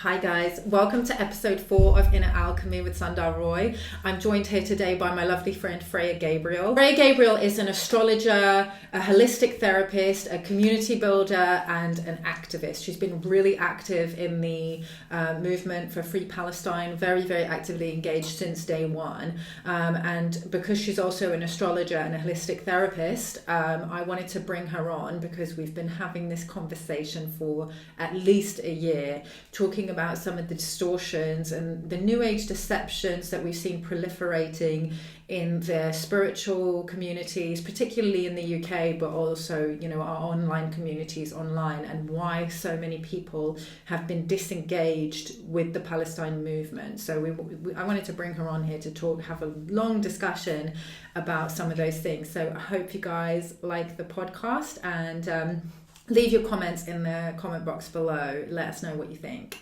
Hi guys, welcome to episode 4 of Inner Alchemy with Sundar Roy. I'm joined here today by my lovely friend Freya Gabriel. Freya Gabriel is an astrologer, a holistic therapist, a community builder and an activist. She's been really active in the movement for Free Palestine, very, very actively engaged since day one. And because she's also an astrologer and a holistic therapist, I wanted to bring her on because we've been having this conversation for at least a year, talking about some of the distortions and the new age deceptions that we've seen proliferating in the spiritual communities, particularly in the UK, but also, you know, our online communities online, and why so many people have been disengaged with the Palestine movement. So I wanted to bring her on here to have a long discussion about some of those things. So I hope you guys like the podcast, and leave your comments in the comment box below. Let us know what you think.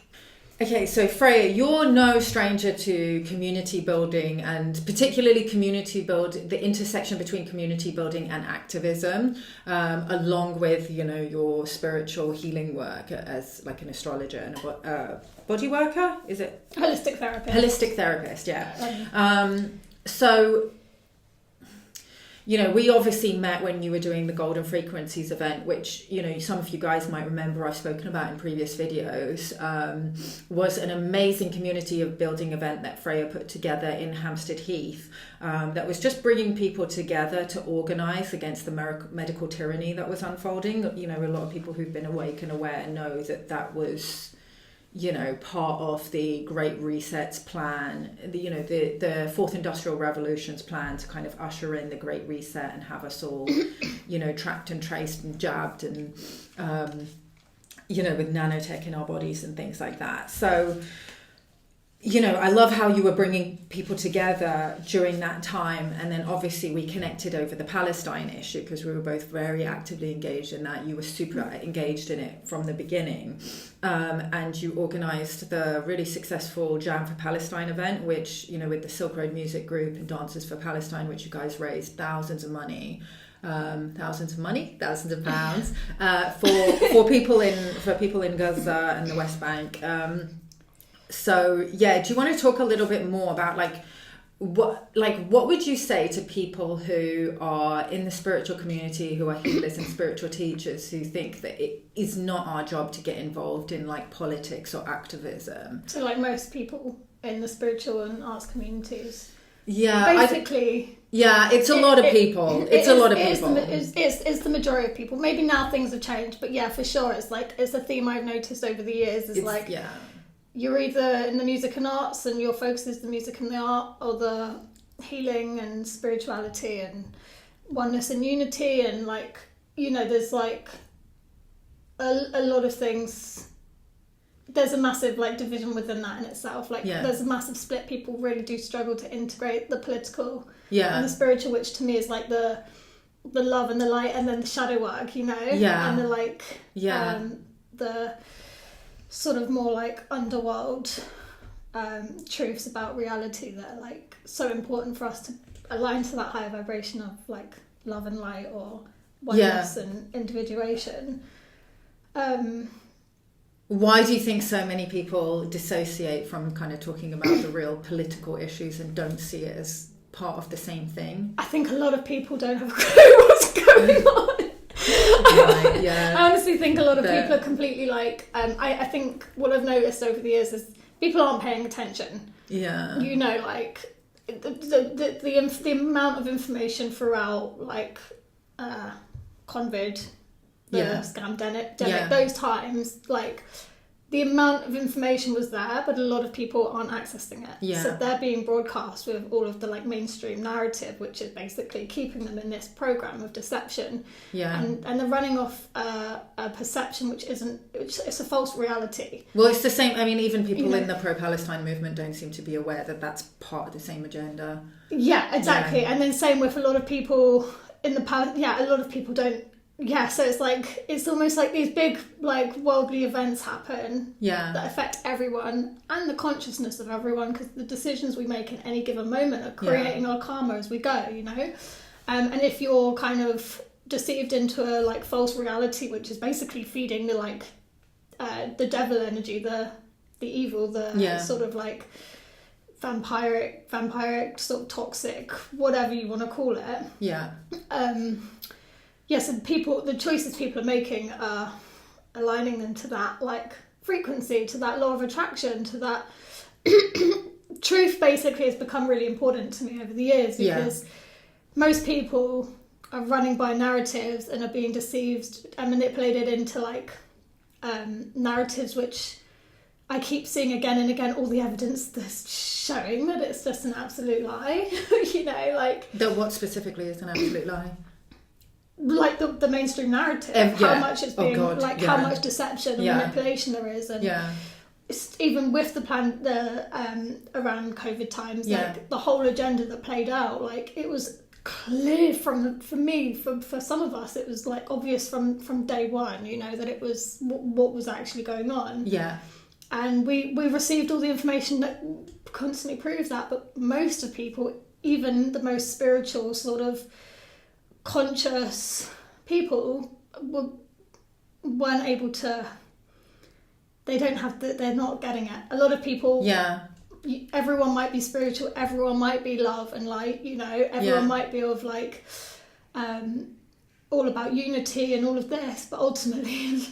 Okay, so Freya, you're no stranger to community building, and particularly the intersection between community building and activism, along with, you know, your spiritual healing work as like an astrologer and a body worker. Is it? Holistic therapist. Holistic therapist, yeah. So, you know, we obviously met when you were doing the Golden Frequencies event, which, you know, some of you guys might remember I've spoken about in previous videos, was an amazing community of building event that Freya put together in Hampstead Heath, that was just bringing people together to organise against the medical tyranny that was unfolding. You know, a lot of people who've been awake and aware know that was, you know, part of the Great Reset's plan, the Fourth Industrial Revolution's plan to kind of usher in the Great Reset and have us all, you know, tracked and traced and jabbed and, you know, with nanotech in our bodies and things like that. So, you know, I love how you were bringing people together during that time. And then obviously we connected over the Palestine issue because we were both very actively engaged in that. You were super engaged in it from the beginning. And you organised the really successful Jam for Palestine event, which, you know, with the Silk Road Music Group and Dancers for Palestine, which you guys raised thousands of pounds for people in Gaza and the West Bank. So yeah, do you want to talk a little bit more about what would you say to people who are in the spiritual community, who are healers and spiritual teachers, who think that it is not our job to get involved in like politics or activism? So like most people in the spiritual and arts communities. Yeah, basically. It's a lot of people. It's the majority of people. Maybe now things have changed, but yeah, for sure, it's a theme I've noticed over the years. You're either in the music and arts and your focus is the music and the art, or the healing and spirituality and oneness and unity, and like, you know, there's like a lot of things. There's a massive like division within that in itself. There's a massive split. People really do struggle to integrate the political and the spiritual, which to me is like the love and the light, and then the shadow work, you know, and the sort of more like underworld truths about reality that are like so important for us to align to that higher vibration of like love and light, or oneness and individuation. Why do you think so many people dissociate from kind of talking about the real political issues and don't see it as part of the same thing? I think a lot of people don't have a clue what's going on. Right, yeah. I honestly think a lot of people are completely like, I think what I've noticed over the years is people aren't paying attention. Yeah. You know, like the amount of information throughout, like COVID, the scamdemic, those times, like the amount of information was there, but a lot of people aren't accessing it. Yeah. So they're being broadcast with all of the like mainstream narrative, which is basically keeping them in this program of deception. Yeah. And they're running off a perception which it's a false reality. Well, it's the same. I mean, even people in the pro-Palestine movement don't seem to be aware that that's part of the same agenda. Yeah, exactly. Yeah. And then same with a lot of people in the past. Yeah, a lot of people don't. Yeah, so it's almost like these big like worldly events happen that affect everyone and the consciousness of everyone, because the decisions we make in any given moment are creating our karma as we go, you know. And if you're kind of deceived into a like false reality, which is basically feeding the like the devil energy, the the evil, the sort of like vampiric sort of toxic, whatever you want to call it. Yes, and the choices people are making are aligning them to that like frequency, to that law of attraction, to that truth. Basically has become really important to me over the years, because most people are running by narratives and are being deceived and manipulated into like narratives which I keep seeing again and again, all the evidence that's showing that it's just an absolute lie. You know, like... What specifically is an absolute lie? Like the mainstream narrative, how much it's being, how much deception and manipulation there is. And even with the plan, around COVID times, like the whole agenda that played out, like it was clear for some of us, it was like obvious from day one, you know, that it was what was actually going on. And we received all the information that constantly proves that, but most of people, even the most spiritual sort of conscious people, weren't able to, they're not getting it. A lot of people, everyone might be spiritual, everyone might be love and light, you know, everyone might be of like all about unity and all of this, but ultimately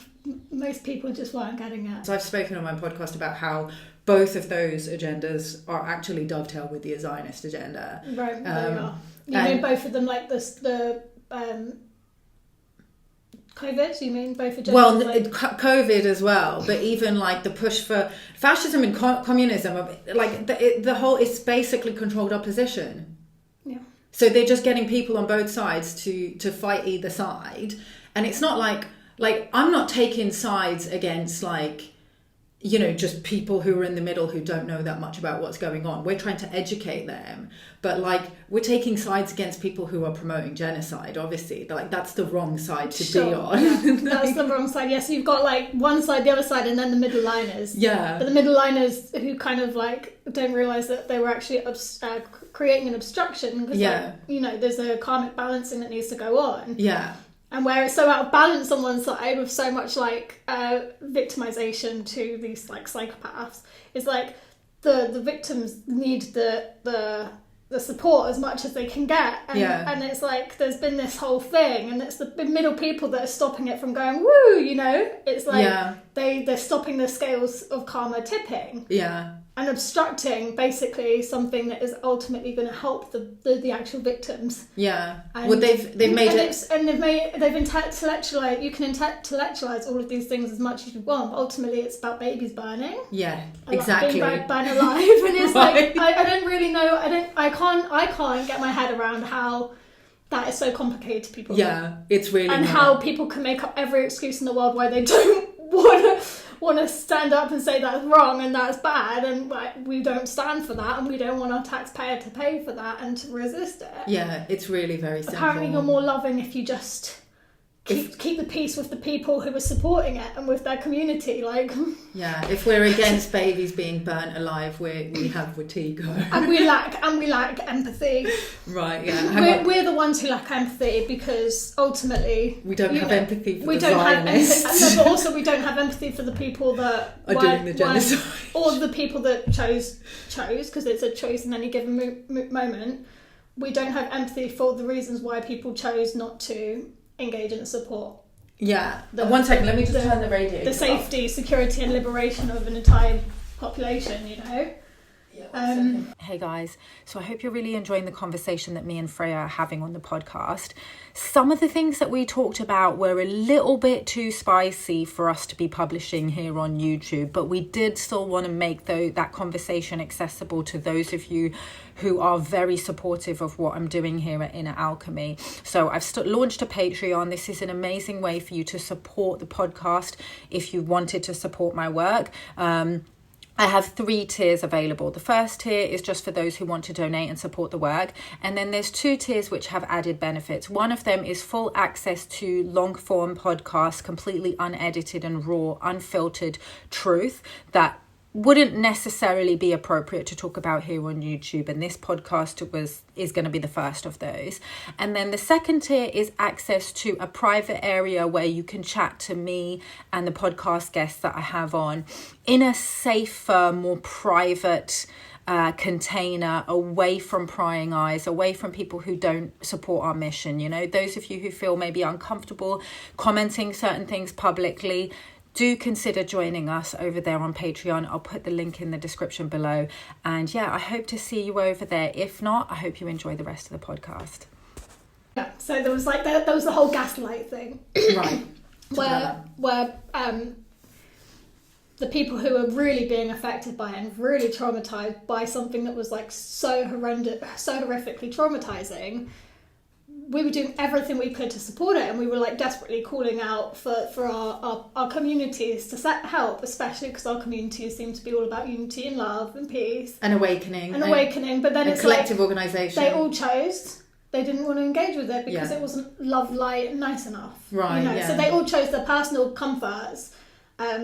most people just weren't getting it. So I've spoken on my podcast about how both of those agendas are actually dovetail with the Zionist agenda. Right, they are. You mean both of them, like the COVID? You mean both agendas? Well, COVID as well, but even like the push for fascism and communism, like the whole, it's basically controlled opposition. Yeah. So they're just getting people on both sides to fight either side, and it's not like I'm not taking sides against like, you know, just people who are in the middle who don't know that much about what's going on. We're trying to educate them, but like we're taking sides against people who are promoting genocide. Obviously, like that's the wrong side to be on. Yeah, that's the wrong side. Yes, you've got like one side, the other side, and then the middle liners. Yeah. But the middle liners who kind of like don't realise that they were actually creating an obstruction, because like, you know, there's a karmic balancing that needs to go on. Yeah. And where it's so out of balance on one side with so much like victimization to these like psychopaths, is like the victims need the support as much as they can get, and it's like there's been this whole thing, and it's the middle people that are stopping it from going woo, you know, it's like they're stopping the scales of karma tipping. And obstructing basically something that is ultimately going to help the actual victims. And, well, they've made it, and they've intellectualized. You can intellectualize all of these things as much as you want, but ultimately it's about babies burning. Exactly. Being burned alive, and it's like I don't really know. I can't get my head around how that is so complicated to people. It's really and not. How people can make up every excuse in the world why they don't want to stand up and say that's wrong and that's bad, and like we don't stand for that, and we don't want our taxpayer to pay for that and to resist it. It's really very simple. Apparently you're more loving if you just keep the peace with the people who are supporting it and with their community. Like if we're against babies being burnt alive, we have Watigo. and we lack empathy. We're the ones who lack empathy, because ultimately we don't have empathy for the Zionists. But also we don't have empathy for the people that are doing the genocide, or the people that chose because it's a choice in any given moment. We don't have empathy for the reasons why people chose not to engage in support. 1 second, let me just turn the radio. The safety, security and liberation of an entire population, you know. Hey guys, so I hope you're really enjoying the conversation that me and Freya are having on the podcast. Some of the things that we talked about were a little bit too spicy for us to be publishing here on YouTube, but we did still want to make that conversation accessible to those of you who are very supportive of what I'm doing here at Inner Alchemy. So I've launched a Patreon. This is an amazing way for you to support the podcast if you wanted to support my work. I have 3 tiers available. The first tier is just for those who want to donate and support the work. And then there's 2 tiers which have added benefits. One of them is full access to long form podcasts, completely unedited and raw, unfiltered truth that wouldn't necessarily be appropriate to talk about here on YouTube, and this podcast is going to be the first of those. And then the second tier is access to a private area where you can chat to me and the podcast guests that I have on in a safer, more private container, away from prying eyes, away from people who don't support our mission. You know, those of you who feel maybe uncomfortable commenting certain things publicly, do consider joining us over there on Patreon. I'll put the link in the description below. And yeah, I hope to see you over there. If not, I hope you enjoy the rest of the podcast. Yeah, so there was the whole gaslight thing. Right. where the people who are really being affected by it and really traumatized by something that was like so horrendous, so horrifically traumatizing, we were doing everything we could to support it, and we were like desperately calling out for our communities to help, especially because our communities seem to be all about unity and love and peace and awakening. But then it's collective like, organisation. they all chose. They didn't want to engage with it because it wasn't love, light, and nice enough. Right. You know? Yeah. So they all chose their personal comforts,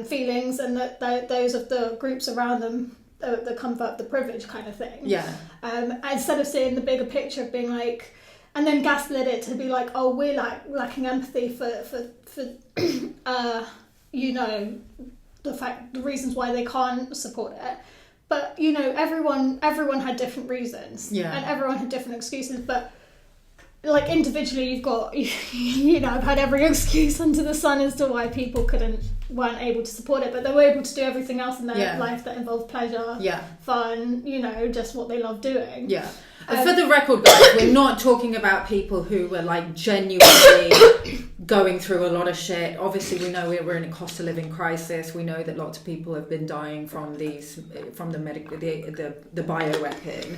feelings, and those of the groups around them, the comfort, the privilege kind of thing. Yeah. Instead of seeing the bigger picture of being like. And then gaslit it to be like, oh, we're like lacking empathy for you know, the reasons why they can't support it. But you know, everyone had different reasons, and everyone had different excuses. But like individually, you've got you know, I've had every excuse under the sun as to why people weren't able to support it, but they were able to do everything else in their life that involved pleasure, fun, you know, just what they love doing. Yeah. For the record, guys, we're not talking about people who were like genuinely going through a lot of shit. Obviously, we know we're in a cost of living crisis. We know that lots of people have been dying from the bioweapon.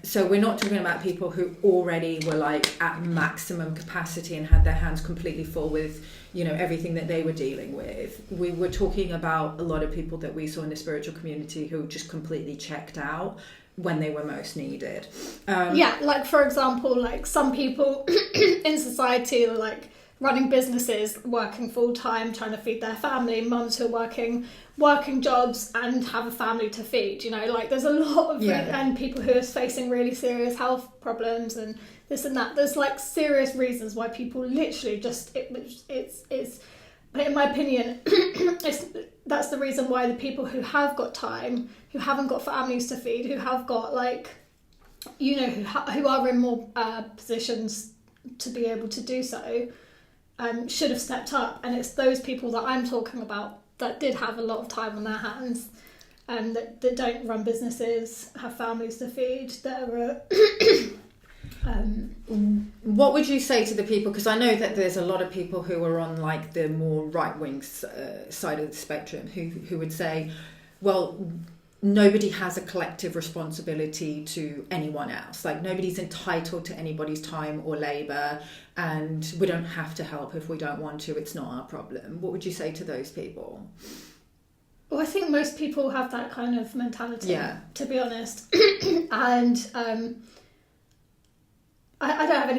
So we're not talking about people who already were like at maximum capacity and had their hands completely full with, you know, everything that they were dealing with. We were talking about a lot of people that we saw in the spiritual community who just completely checked out when they were most needed. Like for example, like some people in society are like running businesses, working full time, trying to feed their family, mums who are working jobs and have a family to feed, you know, like there's a lot of and people who are facing really serious health problems and this and that. There's like serious reasons why people literally just it's but in my opinion that's the reason why the people who have got time, who haven't got families to feed, who have got like, you know, who are in more positions to be able to do so, should have stepped up. And it's those people that I'm talking about that did have a lot of time on their hands, that don't run businesses, have families to feed, that are what would you say to the people, because I know that there's a lot of people who are on like the more right-wing side of the spectrum who would say, well, nobody has a collective responsibility to anyone else, like nobody's entitled to anybody's time or labour, and we don't have to help if we don't want to, it's not our problem. What would you say to those people? Well, I think most people have that kind of mentality, to be honest. And I don't have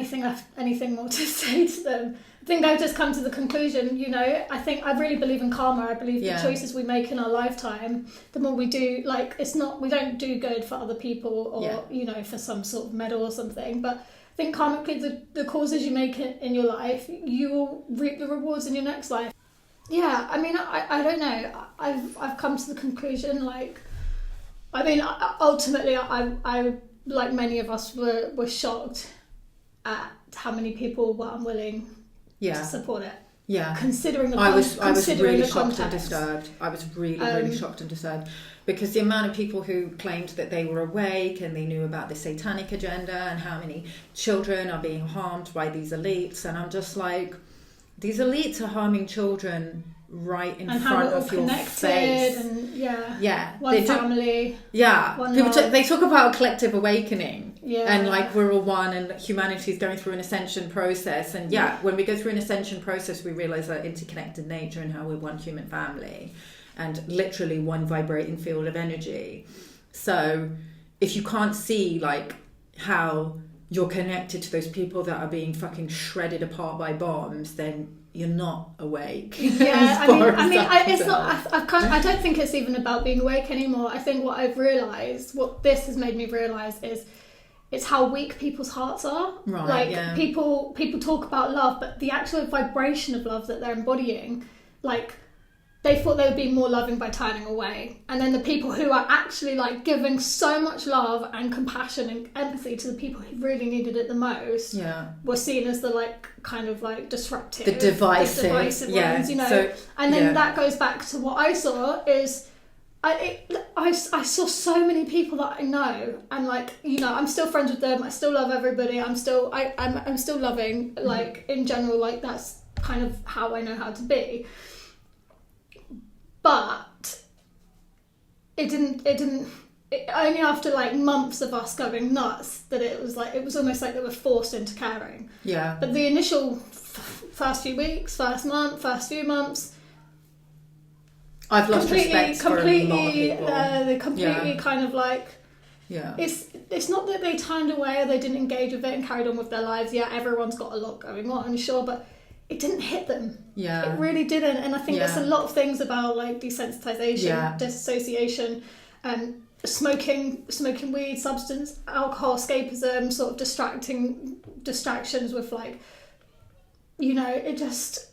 anything more to say to them. I think I've just come to the conclusion, you know, I really believe in karma. I believe the choices we make in our lifetime, the more we do, like, we don't do good for other people or, you know, for some sort of medal or something, but I think karmically the causes you make in your life, you will reap the rewards in your next life. Yeah, I mean, I don't know. I've come to the conclusion, like, I mean, ultimately, I like many of us were shocked at how many people were unwilling to support it. Yeah, considering the I was really shocked and disturbed. I was really shocked and disturbed because the amount of people who claimed that they were awake and they knew about the satanic agenda and how many children are being harmed by these elites, and I'm just like, these elites are harming children right in front of your face. And one family. They talk about a collective awakening, and like we're all one, and humanity is going through an ascension process. And when we go through an ascension process, we realize our interconnected nature and how we're one human family, and literally one vibrating field of energy. So if you can't see like how you're connected to those people that are being fucking shredded apart by bombs, then you're not awake. Yeah, I don't think it's even about being awake anymore. I think what this has made me realise is it's how weak people's hearts are. Right, like people talk about love, but the actual vibration of love that they're embodying, like they thought they would be more loving by turning away. And then the people who are actually like giving so much love and compassion and empathy to the people who really needed it the most were seen as the like kind of like disruptive, the divisive ones, you know. So, and then that goes back to what I saw is I saw so many people that I know, and like, you know, I'm still friends with them. I still love everybody. I'm still loving, like in general, like that's kind of how I know how to be. But it only after like months of us going nuts that it was almost like they were forced into caring. Yeah. But the initial first few weeks, first few months, I've lost respect for a lot of people. They completely kind of like. Yeah. It's not that they turned away or they didn't engage with it and carried on with their lives. Yeah, everyone's got a lot going on, sure, but it didn't hit them. Yeah. It really didn't. And I think there's a lot of things about like desensitization, disassociation, and smoking weed, substance, alcohol, escapism, sort of distractions with like, you know, it just...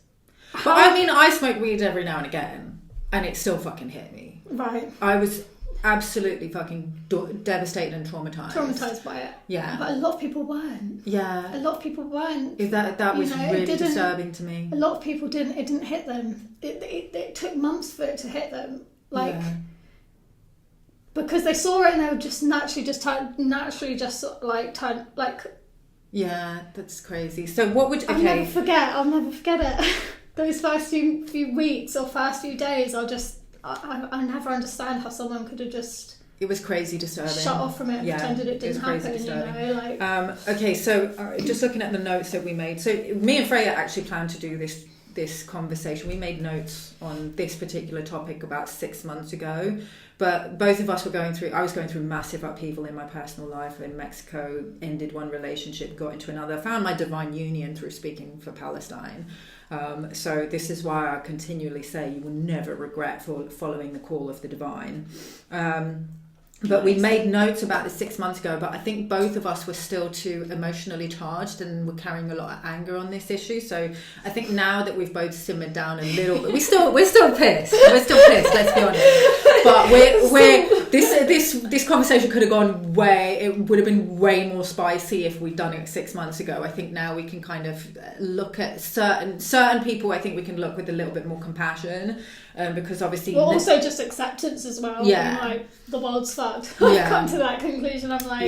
But I mean, I smoke weed every now and again, and it still fucking hit me. Right. I was absolutely fucking devastated and traumatized by it. Yeah. But a lot of people weren't. Yeah. A lot of people weren't. That was really disturbing to me. A lot of people didn't. It didn't hit them. It took months for it to hit them. Like, because they saw it and they would just naturally turn like. Yeah, that's crazy. So what would... Okay. I'll never forget it. Those first few weeks or first few days, I never understand how someone could have just... It was crazy disturbing. Shut off from it and pretended it didn't happen, disturbing. You know? Like... Okay, so just looking at the notes that we made. So me and Freya actually planned to do this conversation. We made notes on this particular topic about 6 months ago. But both of us I was going through massive upheaval in my personal life in Mexico, ended one relationship, got into another, found my divine union through speaking for Palestine. So this is why I continually say you will never regret following the call of the divine. But we made notes about this 6 months ago, but I think both of us were still too emotionally charged and were carrying a lot of anger on this issue. So I think now that we've both simmered down a little bit, we're still pissed. We're still pissed, let's be honest. But this conversation could have gone it would have been way more spicy if we'd done it 6 months ago. I think now we can kind of look at certain people. I think we can look with a little bit more compassion, because obviously... Well, also just acceptance as well. Yeah. And like, the world's fucked. I've come to that conclusion. I'm like...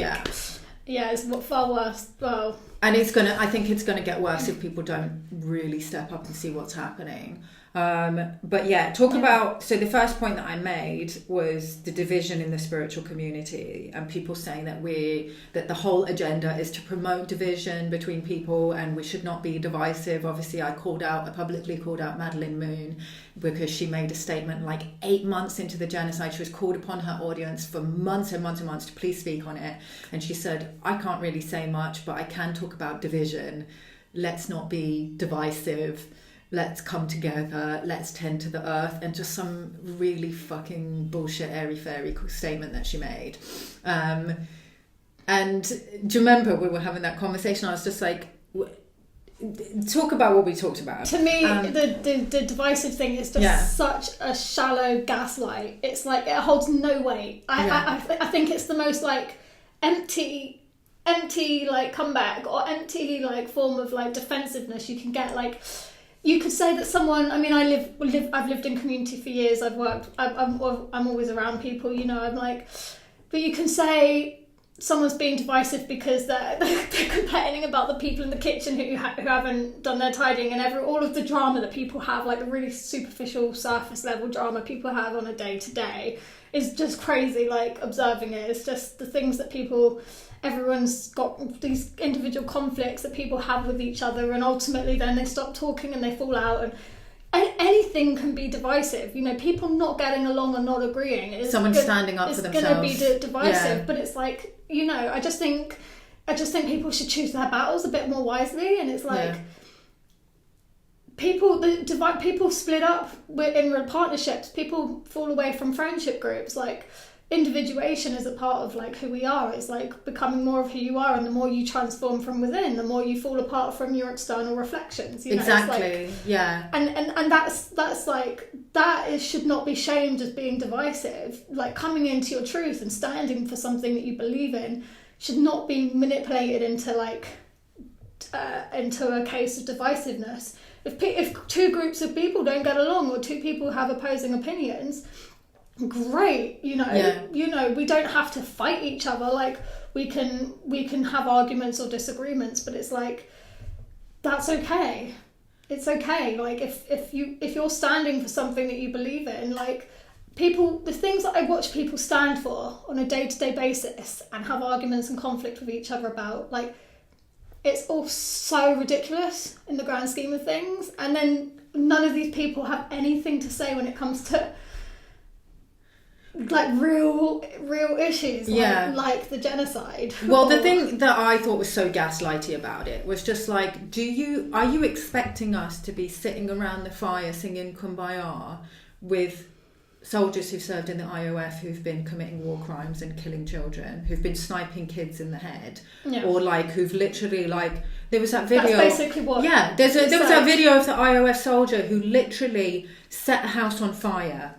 Yeah, it's far worse. Well... And I think it's gonna get worse if people don't really step up and see what's happening. But yeah, about, so the first point that I made was the division in the spiritual community, and people saying that the whole agenda is to promote division between people and we should not be divisive. Obviously I publicly called out Madeline Moon because she made a statement like 8 months into the genocide. She was called upon her audience for months and months and months to please speak on it, and she said, I can't really say much, but I can talk about division. Let's not be divisive. Let's come together, let's tend to the earth, and just some really fucking bullshit airy-fairy statement that she made. And do you remember we were having that conversation? I was just like, talk about what we talked about. To me, the divisive thing is just such a shallow gaslight. It's like, it holds no weight. I think it's the most like empty like comeback or empty like form of like defensiveness you can get. Like, you could say that someone, I mean, I've lived in community for years. I'm always around people, you know. I'm like, but you can say someone's being divisive because they're complaining about the people in the kitchen who haven't done their tidying, and all of the drama that people have, like the really superficial, surface level drama people have on a day to day, is just crazy. Like, observing it, it's just the things that everyone's got these individual conflicts that people have with each other, and ultimately then they stop talking and they fall out, and anything can be divisive. You know, people not getting along and not agreeing is standing up for themselves. It's going to be divisive, but it's like, you know, I just think people should choose their battles a bit more wisely, and it's like people split up in partnerships. People fall away from friendship groups. Like, individuation is a part of like who we are. It's like becoming more of who you are, and the more you transform from within, the more you fall apart from your external reflections. You know? Exactly. Like, yeah. And that's like, that should not be shamed as being divisive. Like, coming into your truth and standing for something that you believe in should not be manipulated into like into a case of divisiveness. If two groups of people don't get along, or two people have opposing opinions, great, you know, we don't have to fight each other. Like, we can have arguments or disagreements, but it's like, that's okay. It's okay. Like, if you're standing for something that you believe in, like, the things that I watch people stand for on a day-to-day basis and have arguments and conflict with each other about, like, it's all so ridiculous in the grand scheme of things. And then none of these people have anything to say when it comes to like real issues, like the genocide. Well, the thing that I thought was so gaslighty about it was just like, are you expecting us to be sitting around the fire singing Kumbaya with soldiers who've served in the IOF, who've been committing war crimes and killing children, who've been sniping kids in the head, or like who've literally, like, there was that video. That's basically what. Yeah, there was that video of the IOF soldier who literally set a house on fire,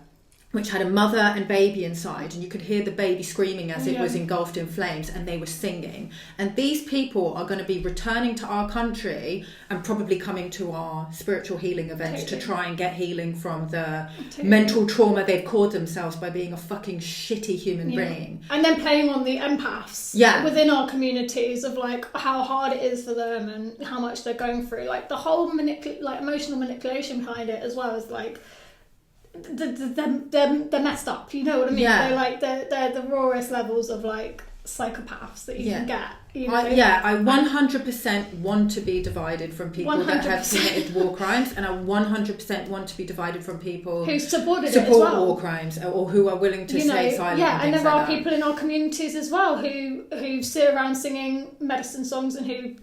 which had a mother and baby inside, and you could hear the baby screaming as it was engulfed in flames, and they were singing. And these people are going to be returning to our country and probably coming to our spiritual healing events to try and get healing from the mental trauma they've caused themselves by being a fucking shitty human being. And then playing on the empaths within our communities of like how hard it is for them and how much they're going through. Like, the whole emotional manipulation behind it as well is like, they're messed up, you know what I mean? They're the rawest levels of like psychopaths that you can get, you know? I 100% want to be divided from people 100%. That have committed war crimes, and I 100% want to be divided from people who support war crimes, or who are willing to stay silent. And there are people in our communities as well who sit around singing medicine songs and who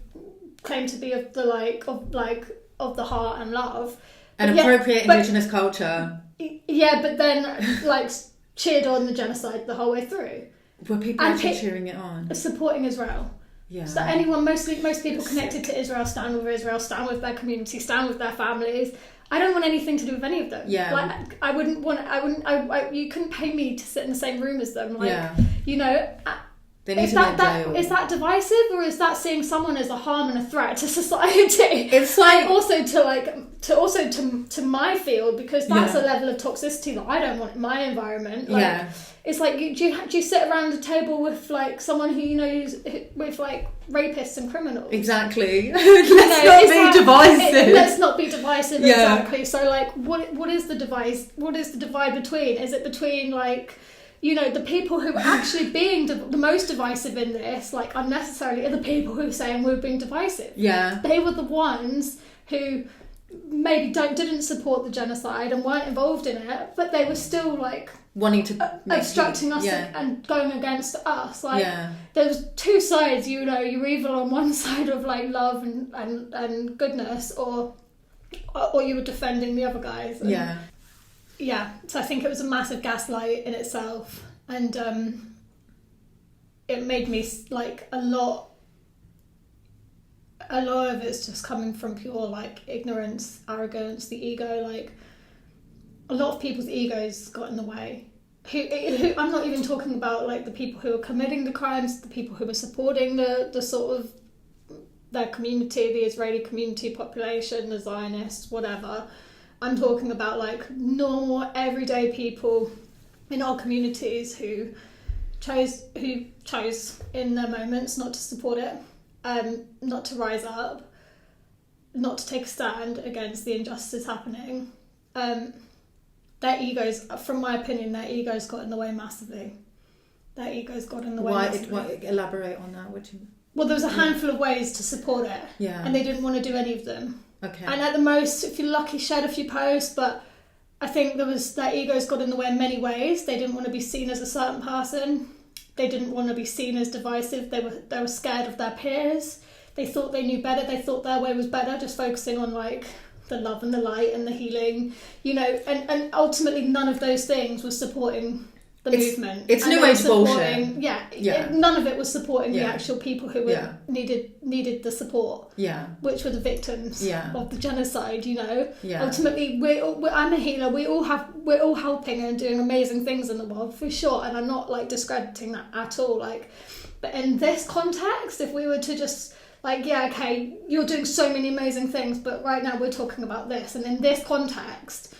claim to be of the heart and love and appropriate Indigenous culture. Yeah, but then like cheered on the genocide the whole way through. Were people actually cheering it on? Supporting Israel. Yeah. So most people connected to Israel, stand with Israel, stand with their community, stand with their families. I don't want anything to do with any of them. Yeah. Like, you couldn't pay me to sit in the same room as them. Like, you know. Is that divisive, or is that seeing someone as a harm and a threat to society? It's like, to my field, because that's a level of toxicity that I don't want in my environment. Like, it's like, do you sit around a table with like someone who you know with like rapists and criminals? Exactly. Let's not be divisive. Exactly. So like, what is the divide? What is the divide between? Is it between like, you know, the people who are actually being the most divisive in this, like unnecessarily, are the people who are saying we're being divisive. Yeah. They were the ones who maybe didn't support the genocide and weren't involved in it, but they were still like wanting to obstructing us and going against us. Like, there's two sides, you know, you're either on one side of like love and goodness, or you were defending the other guys. And, so I think it was a massive gaslight in itself, and it made me like a lot of it's just coming from pure like ignorance, arrogance, the ego. Like, a lot of people's egos got in the way. Who I'm not even talking about like the people who are committing the crimes, the people who are supporting the sort of their community, the Israeli community population, the Zionists, whatever. I'm talking about like normal, everyday people in our communities who chose in their moments not to support it, not to rise up, not to take a stand against the injustices happening. Their egos, from my opinion, their egos got in the way massively. Their egos got in the way massively. Why elaborate on that? Well, there was a handful of ways to support it, and they didn't want to do any of them. Okay. And at the most, if you're lucky, shared a few posts, but I think their egos got in the way in many ways. They didn't want to be seen as a certain person. They didn't want to be seen as divisive. They were scared of their peers. They thought they knew better. They thought their way was better, just focusing on like the love and the light and the healing, you know, and ultimately none of those things was supporting the movement. It's new age bullshit. None of it was supporting the actual people who were needed the support. Yeah, which were the victims of the genocide. You know, ultimately, I'm a healer. We're all helping and doing amazing things in the world for sure. And I'm not like discrediting that at all. Like, but in this context, if we were to just like, you're doing so many amazing things, but right now we're talking about this, and in this context,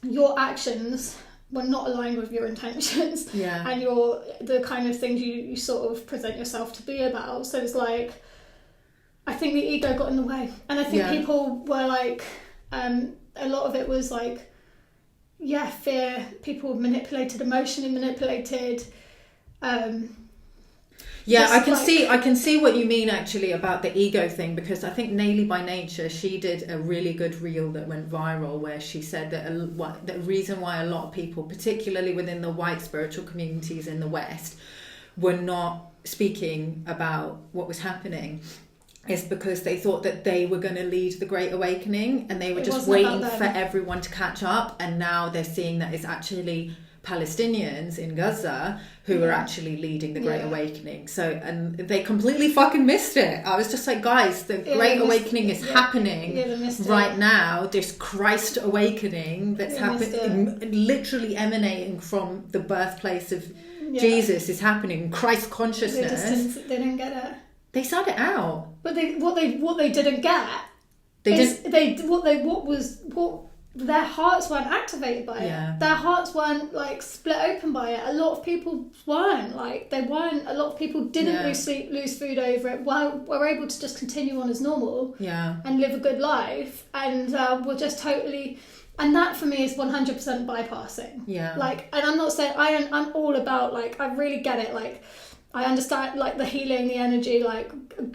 your actions were not aligned with your intentions and the kind of things you sort of present yourself to be about. So it's like, I think the ego got in the way, and I think people were like, a lot of it was like, fear. People were manipulated, emotionally manipulated. I can see what you mean actually about the ego thing, because I think Naily by Nature, she did a really good reel that went viral where she said that the reason why a lot of people, particularly within the white spiritual communities in the West, were not speaking about what was happening is because they thought that they were going to lead the Great Awakening, and they were just waiting for everyone to catch up, and now they're seeing that it's actually Palestinians in Gaza who are actually leading the Great Awakening. So, and they completely fucking missed it. I was just like, guys, the Great Awakening is happening right now. This Christ Awakening that's happening, literally emanating from the birthplace of Jesus, is happening. Christ consciousness. They didn't get it. They said it out. But what they didn't get their hearts weren't activated by it. Their hearts weren't like split open by it. A lot of people weren't. A lot of people didn't lose food over it. Were able to just continue on as normal and live a good life, and were just totally. And that for me is 100% bypassing. Yeah. Like, and I'm not saying I'm all about, like, I really get it. Like, I understand like the healing, the energy, like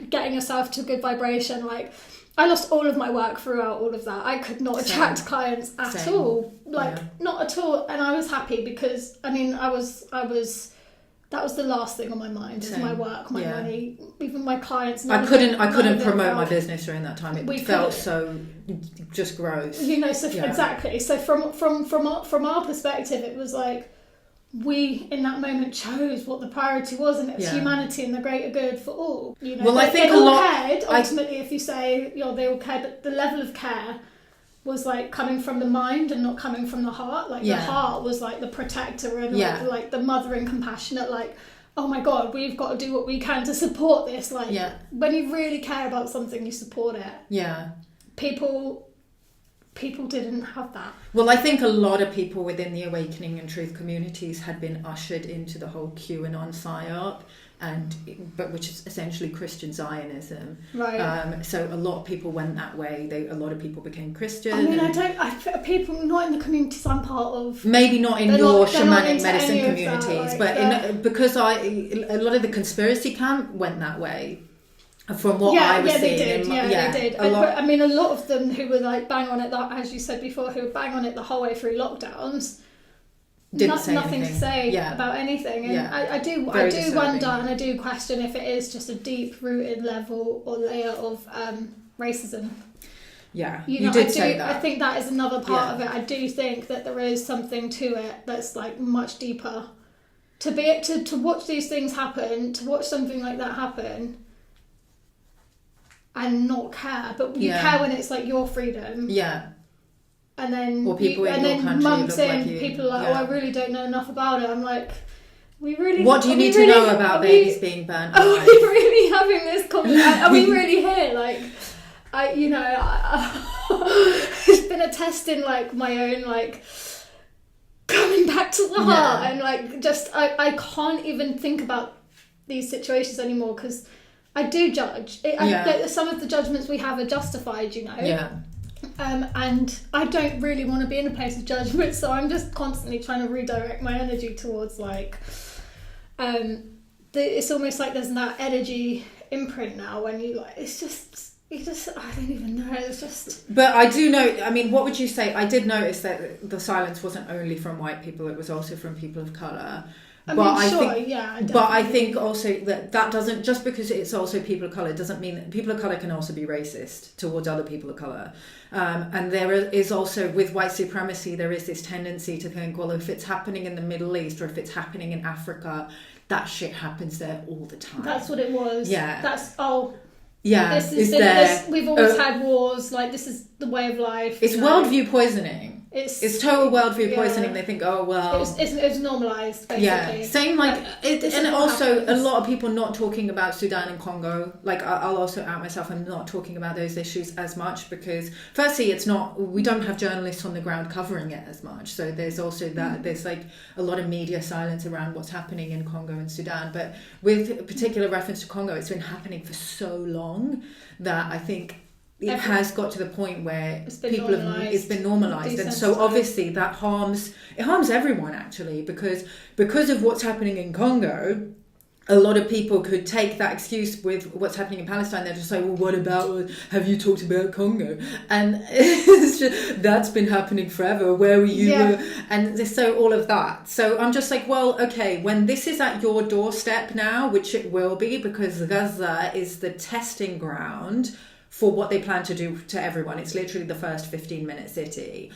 getting yourself to a good vibration. Like, I lost all of my work throughout all of that. I could not attract clients at all. Like, not at all. And I was happy because, I mean, that was the last thing on my mind, is my work, my money, even my clients. I couldn't promote my business during that time. It felt so just gross. You know, exactly. So from our perspective, it was like, we in that moment chose what the priority was, and it's humanity and the greater good for all. You know, I think they all cared. Ultimately, if you say, you know, they all cared, but the level of care was like coming from the mind and not coming from the heart. Like the heart was like the protector and like the mothering, compassionate. Like, oh my God, we've got to do what we can to support this. Like, when you really care about something, you support it. Yeah, people didn't have that. Well, I think a lot of people within the Awakening and Truth communities had been ushered into the whole QAnon psyop, which is essentially Christian Zionism. Right. So a lot of people went that way. A lot of people became Christian. I mean, people not in the communities I'm part of. Maybe not in your shamanic medicine communities, because a lot of the conspiracy camp went that way. From what I was seeing. They did. But, I mean, a lot of them who were like bang on it, as you said before, who were bang on it the whole way through lockdowns, nothing to say about anything. And I do wonder, and I do question if it is just a deep-rooted level or layer of racism. Yeah, you did say that. I think that is another part of it. I do think that there is something to it that's like much deeper. To watch these things happen, to watch something like that happen, and not care, but you care when it's like your freedom. Yeah. And then months in, people are like, oh, I really don't know enough about it. I'm like, what do you need to know about babies being burnt? Are we really having this conversation? Are we really here? Like, it's been a test in like my own like coming back to the heart, and like just I can't even think about these situations anymore because I do judge. Some of the judgments we have are justified, you know. Yeah. And I don't really want to be in a place of judgment, so I'm just constantly trying to redirect my energy towards like, it's almost like there's that energy imprint now when you like, it's just I don't even know. It's just. But I do know. I mean, what would you say? I did notice that the silence wasn't only from white people; it was also from people of color. But I think also that doesn't, just because it's also people of colour, doesn't mean that people of colour can also be racist towards other people of colour. And there is also, with white supremacy, there is this tendency to think, well, if it's happening in the Middle East or if it's happening in Africa, that shit happens there all the time. That's what it was. Yeah. We've always had wars, like, this is the way of life. It's worldview poisoning. It's total worldview poisoning. They think, oh well, it's normalised, basically. Yeah, same and also a lot of people not talking about Sudan and Congo. Like, I'll also out myself. I'm not talking about those issues as much because, firstly, we don't have journalists on the ground covering it as much. So there's also that there's like a lot of media silence around what's happening in Congo and Sudan. But with particular reference to Congo, it's been happening for so long that I think it has got to the point where it's been normalized, and so obviously that harms everyone, actually, because of what's happening in Congo. A lot of people could take that excuse with what's happening in Palestine. They're just like, well, what about, have you talked about Congo? And it's just, that's been happening forever. Where were you? Yeah. And so all of that. So I'm just like, well, okay, when this is at your doorstep now, which it will be, because Gaza is the testing ground for what they plan to do to everyone. It's literally the first 15-minute city.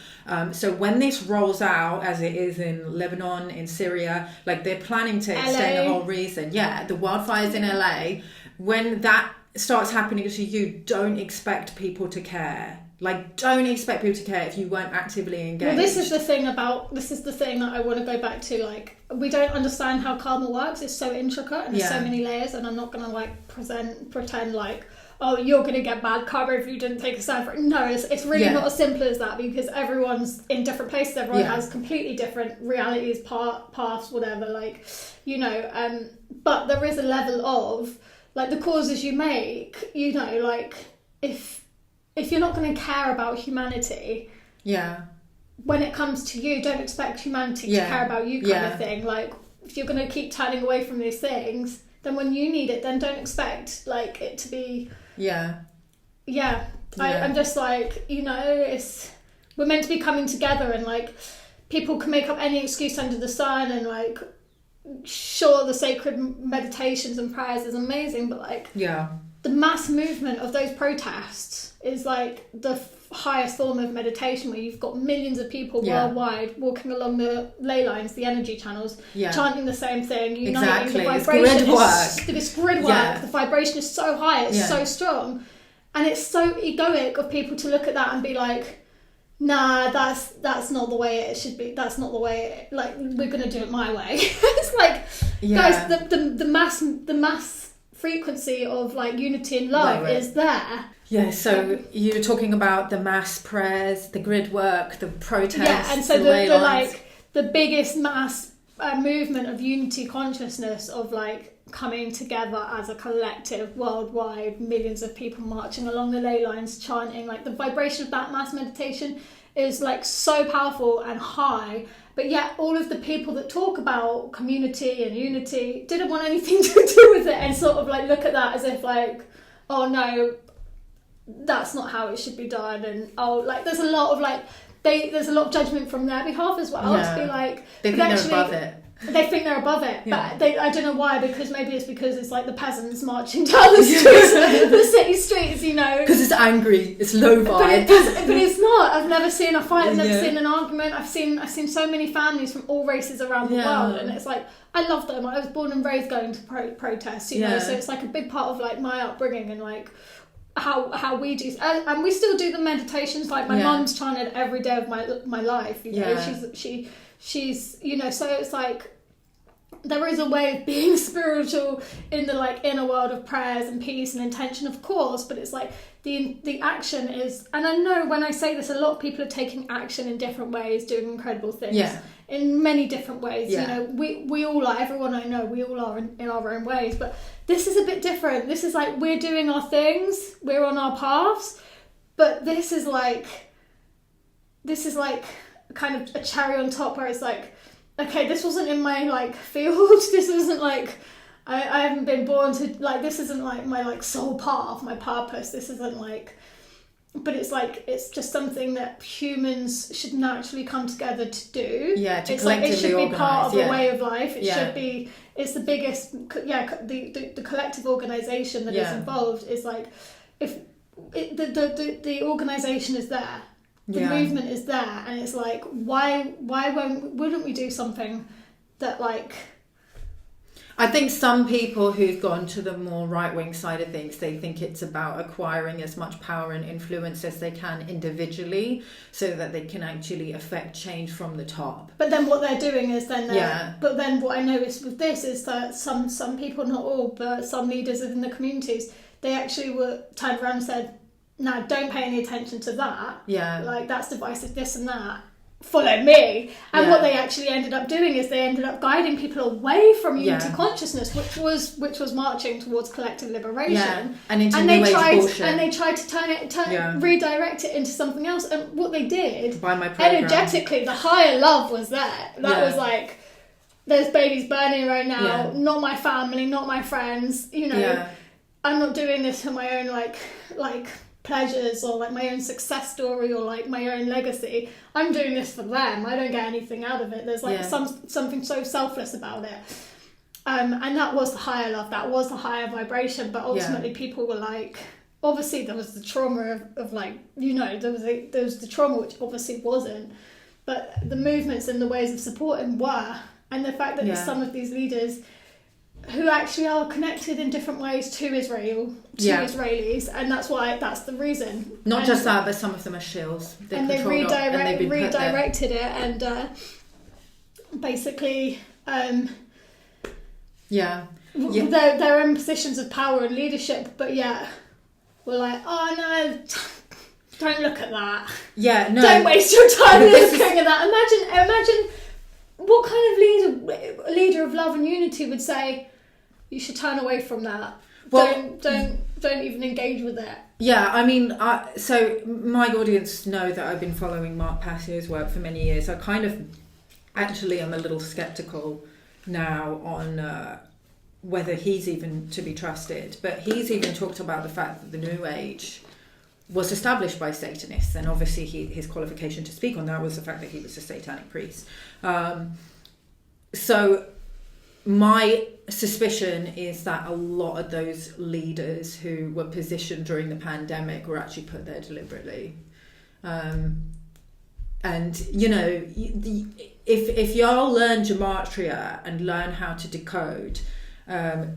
So when this rolls out, as it is in Lebanon, in Syria, like they're planning to extend the whole region. Yeah, the wildfires in LA. When that starts happening to you, don't expect people to care. Like, don't expect people to care if you weren't actively engaged. Well, this is the thing that I want to go back to. Like, we don't understand how karma works. It's so intricate and there's so many layers, and I'm not going to like pretend like, oh, you're going to get bad karma if you didn't take a stand for it. No, it's really not as simple as that, because everyone's in different places. Everyone has completely different realities, paths, whatever, like, you know. But there is a level of, like, the causes you make, you know, like, if you're not going to care about humanity, when it comes to you, don't expect humanity to care about you, kind of thing. Like, if you're going to keep turning away from these things, then when you need it, then don't expect, like, it to be... I'm just like, you know, we're meant to be coming together, and like people can make up any excuse under the sun, and like, sure, the sacred meditations and prayers is amazing, but like the mass movement of those protests is like the highest form of meditation, where you've got millions of people worldwide walking along the ley lines, the energy channels, chanting the same thing, uniting. The vibration it's grid work. The vibration is so high, it's so strong, and it's so egoic of people to look at that and be like, nah, that's not the way it should be. That's not the way like, we're gonna do it my way. It's like, guys, the mass frequency of like unity and love is there. Yeah, so you're talking about the mass prayers, the grid work, the protests. And so the biggest mass movement of unity consciousness, of like coming together as a collective worldwide, millions of people marching along the ley lines, chanting, like the vibration of that mass meditation is like so powerful and high. But yet all of the people that talk about community and unity didn't want anything to do with it, and sort of like look at that as if like, oh no, that's not how it should be done. And there's a lot of judgment from their behalf as well, to be like, they think they're above it. They think they're above it, but I don't know why, because maybe it's because it's like the peasants marching down the streets, the city streets, you know. Because it's angry, it's low vibe. But it's not. I've never seen a fight, I've never seen an argument. I've seen so many families from all races around the world, and it's like, I love them. I was born and raised going to protests, you know, so it's like a big part of like my upbringing, and like how we do, and we still do the meditations. Like my mum's chanted every day of my life, you know. She's you know, so it's like there is a way of being spiritual in the like inner world of prayers and peace and intention, of course, but it's like the action is, and I know when I say this, a lot of people are taking action in different ways, doing incredible things in many different ways. You know, we all are, everyone I know, we all are in our own ways, but this is a bit different. This is like, we're doing our things, we're on our paths, but this is like kind of a cherry on top, where it's like, okay, this wasn't in my like field. This wasn't like, I haven't been born to, like, this isn't like my like sole path, my purpose. This isn't like, but it's like, it's just something that humans should naturally come together to do. Yeah, to it's collectively like, it should be part of organise, a way of life. It Yeah. should be, it's the biggest, the collective organisation that is involved is like, if the organisation is there, the movement is there, and it's like, wouldn't we do something that like... I think some people who've gone to the more right-wing side of things, they think it's about acquiring as much power and influence as they can individually so that they can actually affect change from the top. But then what they're doing is but then what I noticed with this is that some people, not all, but some leaders within the communities, they actually were turned around and said, no, don't pay any attention to that. Yeah. Like, that's divisive, this and that. Follow me. And what they actually ended up doing is they ended up guiding people away from unity consciousness, which was marching towards collective liberation. Yeah. And into new age bullshit. And they tried to redirect it into something else. And what they did, by my program, energetically, the higher love was there. That was like, there's babies burning right now, not my family, not my friends, you know. Yeah. I'm not doing this for my own like pleasures or like my own success story or like my own legacy. I'm doing this for them. I don't get anything out of it. There's like something so selfless about it. And that was the higher love. That was the higher vibration. But ultimately people were like, obviously there was the trauma of like, you know, there was the trauma, which obviously wasn't. But the movements and the ways of supporting were. And the fact that there's some of these leaders who actually are connected in different ways to Israelis, and that's the reason. Not just that, but some of them are shills. They redirected it, and basically, they're in positions of power and leadership, but we're like, oh no, don't look at that. Yeah, no. Don't waste your time looking at that. Imagine what kind of leader of love and unity would say, you should turn away from that. Well, don't even engage with it. Yeah, I mean, so my audience know that I've been following Mark Passier's work for many years. I kind of actually am a little skeptical now on whether he's even to be trusted. But he's even talked about the fact that the New Age was established by Satanists, and obviously his qualification to speak on that was the fact that he was a satanic priest. So my suspicion is that a lot of those leaders who were positioned during the pandemic were actually put there deliberately. And, you know, if y'all learn gematria and learn how to decode,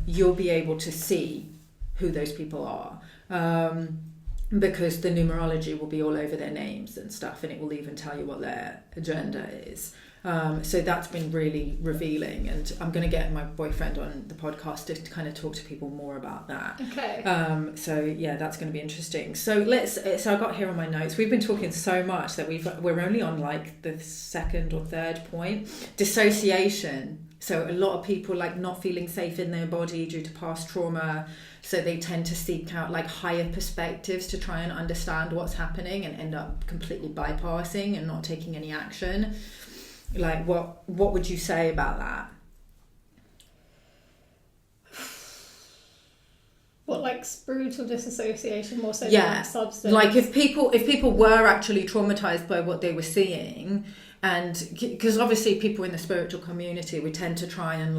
you'll be able to see who those people are. Because the numerology will be all over their names and stuff, and it will even tell you what their agenda is. So that's been really revealing, and I'm going to get my boyfriend on the podcast to kind of talk to people more about that. Okay. So yeah, that's going to be interesting. So I got here on my notes. We've been talking so much that we're only on like the second or third point. Dissociation. So a lot of people like not feeling safe in their body due to past trauma. So they tend to seek out like higher perspectives to try and understand what's happening, and end up completely bypassing and not taking any action. Like what would you say about that? What, like spiritual disassociation more so than substance? Like if people were actually traumatized by what they were seeing, and because obviously people in the spiritual community, we tend to try and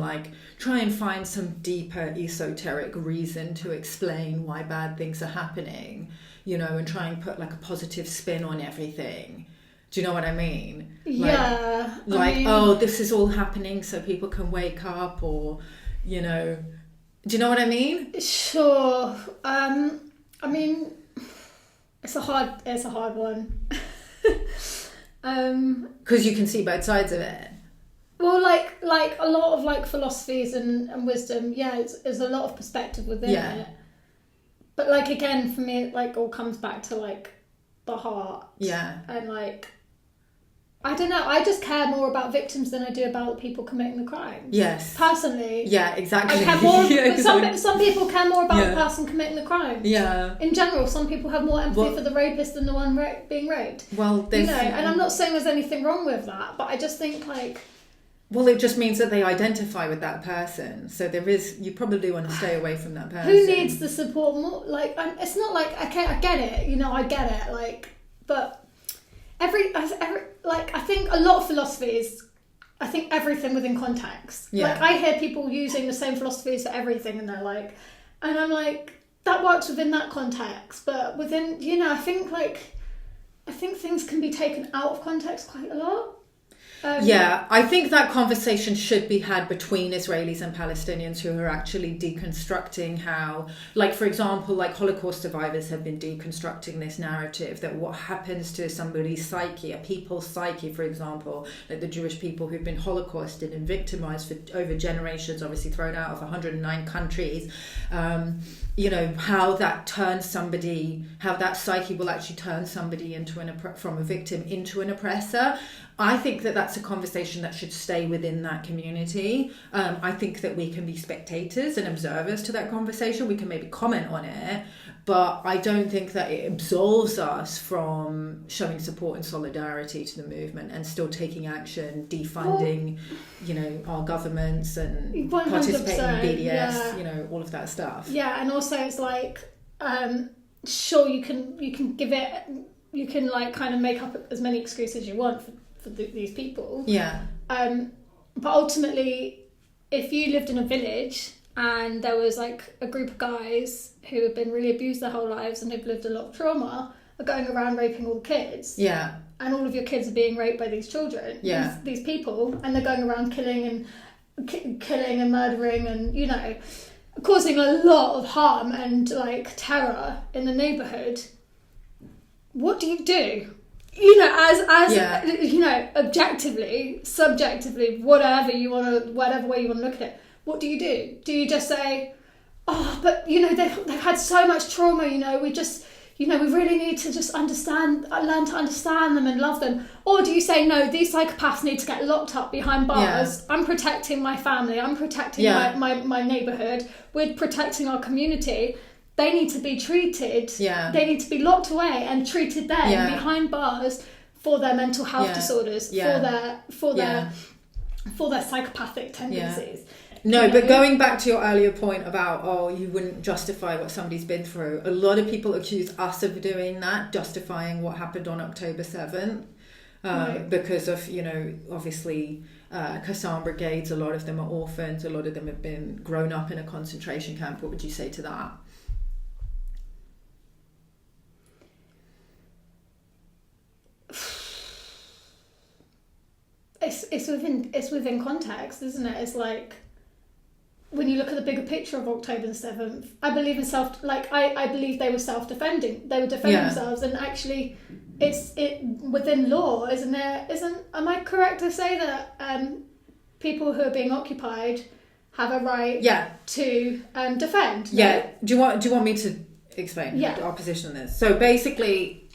find some deeper esoteric reason to explain why bad things are happening, you know, and try and put like a positive spin on everything. Do you know what I mean? Oh, this is all happening so people can wake up, or, you know, do you know what I mean? Sure. I mean, it's a hard one. Because you can see both sides of it. Well, like a lot of like philosophies and wisdom, there's a lot of perspective within it. But like again, for me, it like all comes back to like the heart. Yeah. And like, I don't know, I just care more about victims than I do about the people committing the crimes. Yes. Personally. Yeah, exactly. I care more, some people care more about the person committing the crime. Yeah. In general, some people have more empathy for the rapist than the one being raped. Well, you know, and I'm not saying there's anything wrong with that, but I just think like, Well, it just means that they identify with that person. So you probably want to stay away from that person. Who needs the support more? Like, it's not like, I get it, I get it, like, but I think a lot of philosophies, I think everything within context. Yeah. Like, I hear people using the same philosophies for everything, and they're like, and I'm like, that works within that context, but within, I think things can be taken out of context quite a lot. I think that conversation should be had between Israelis and Palestinians who are actually deconstructing how, like, for example, like Holocaust survivors have been deconstructing this narrative that what happens to somebody's psyche, a people's psyche, for example, like the Jewish people who've been Holocausted and victimized for over generations, obviously thrown out of 109 countries, how that turns somebody, how that psyche will actually turn somebody from a victim into an oppressor. I think that that's a conversation that should stay within that community. I think that we can be spectators and observers to that conversation. We can maybe comment on it, but I don't think that it absolves us from showing support and solidarity to the movement and still taking action, defunding, our governments and 100%, participating in BDS, all of that stuff. Yeah, and also it's like, sure, you can give it, you can like kind of make up as many excuses you want for these people. Yeah. But ultimately, if you lived in a village and there was like a group of guys who have been really abused their whole lives and have lived a lot of trauma, are going around raping all the kids. Yeah. And all of your kids are being raped by these children. Yeah. These people, and they're going around killing and murdering and causing a lot of harm and like terror in the neighborhood. What do you do? Objectively, subjectively, whatever way you want to look at it, what do you do? Do you just say, oh, but they've had so much trauma, we just, we really need to just learn to understand them and love them? Or do you say, no, these psychopaths need to get locked up behind bars? I'm protecting my family, I'm protecting my neighborhood, we're protecting our community. They need to be treated. Yeah. They need to be locked away and treated there behind bars for their mental health disorders, for their psychopathic tendencies. Yeah. No, but going back to your earlier point about, you wouldn't justify what somebody's been through. A lot of people accuse us of doing that, justifying what happened on October 7th. Because of, obviously Qassam brigades, a lot of them are orphans, a lot of them have been grown up in a concentration camp. What would you say to that? It's within context, isn't it? It's like when you look at the bigger picture of October 7th, I believe in I believe they were self-defending. They were defending themselves, and actually it's within law, isn't there? Am I correct to say that people who are being occupied have a right to defend? Yeah. No? Do you want me to explain our position on this? So basically,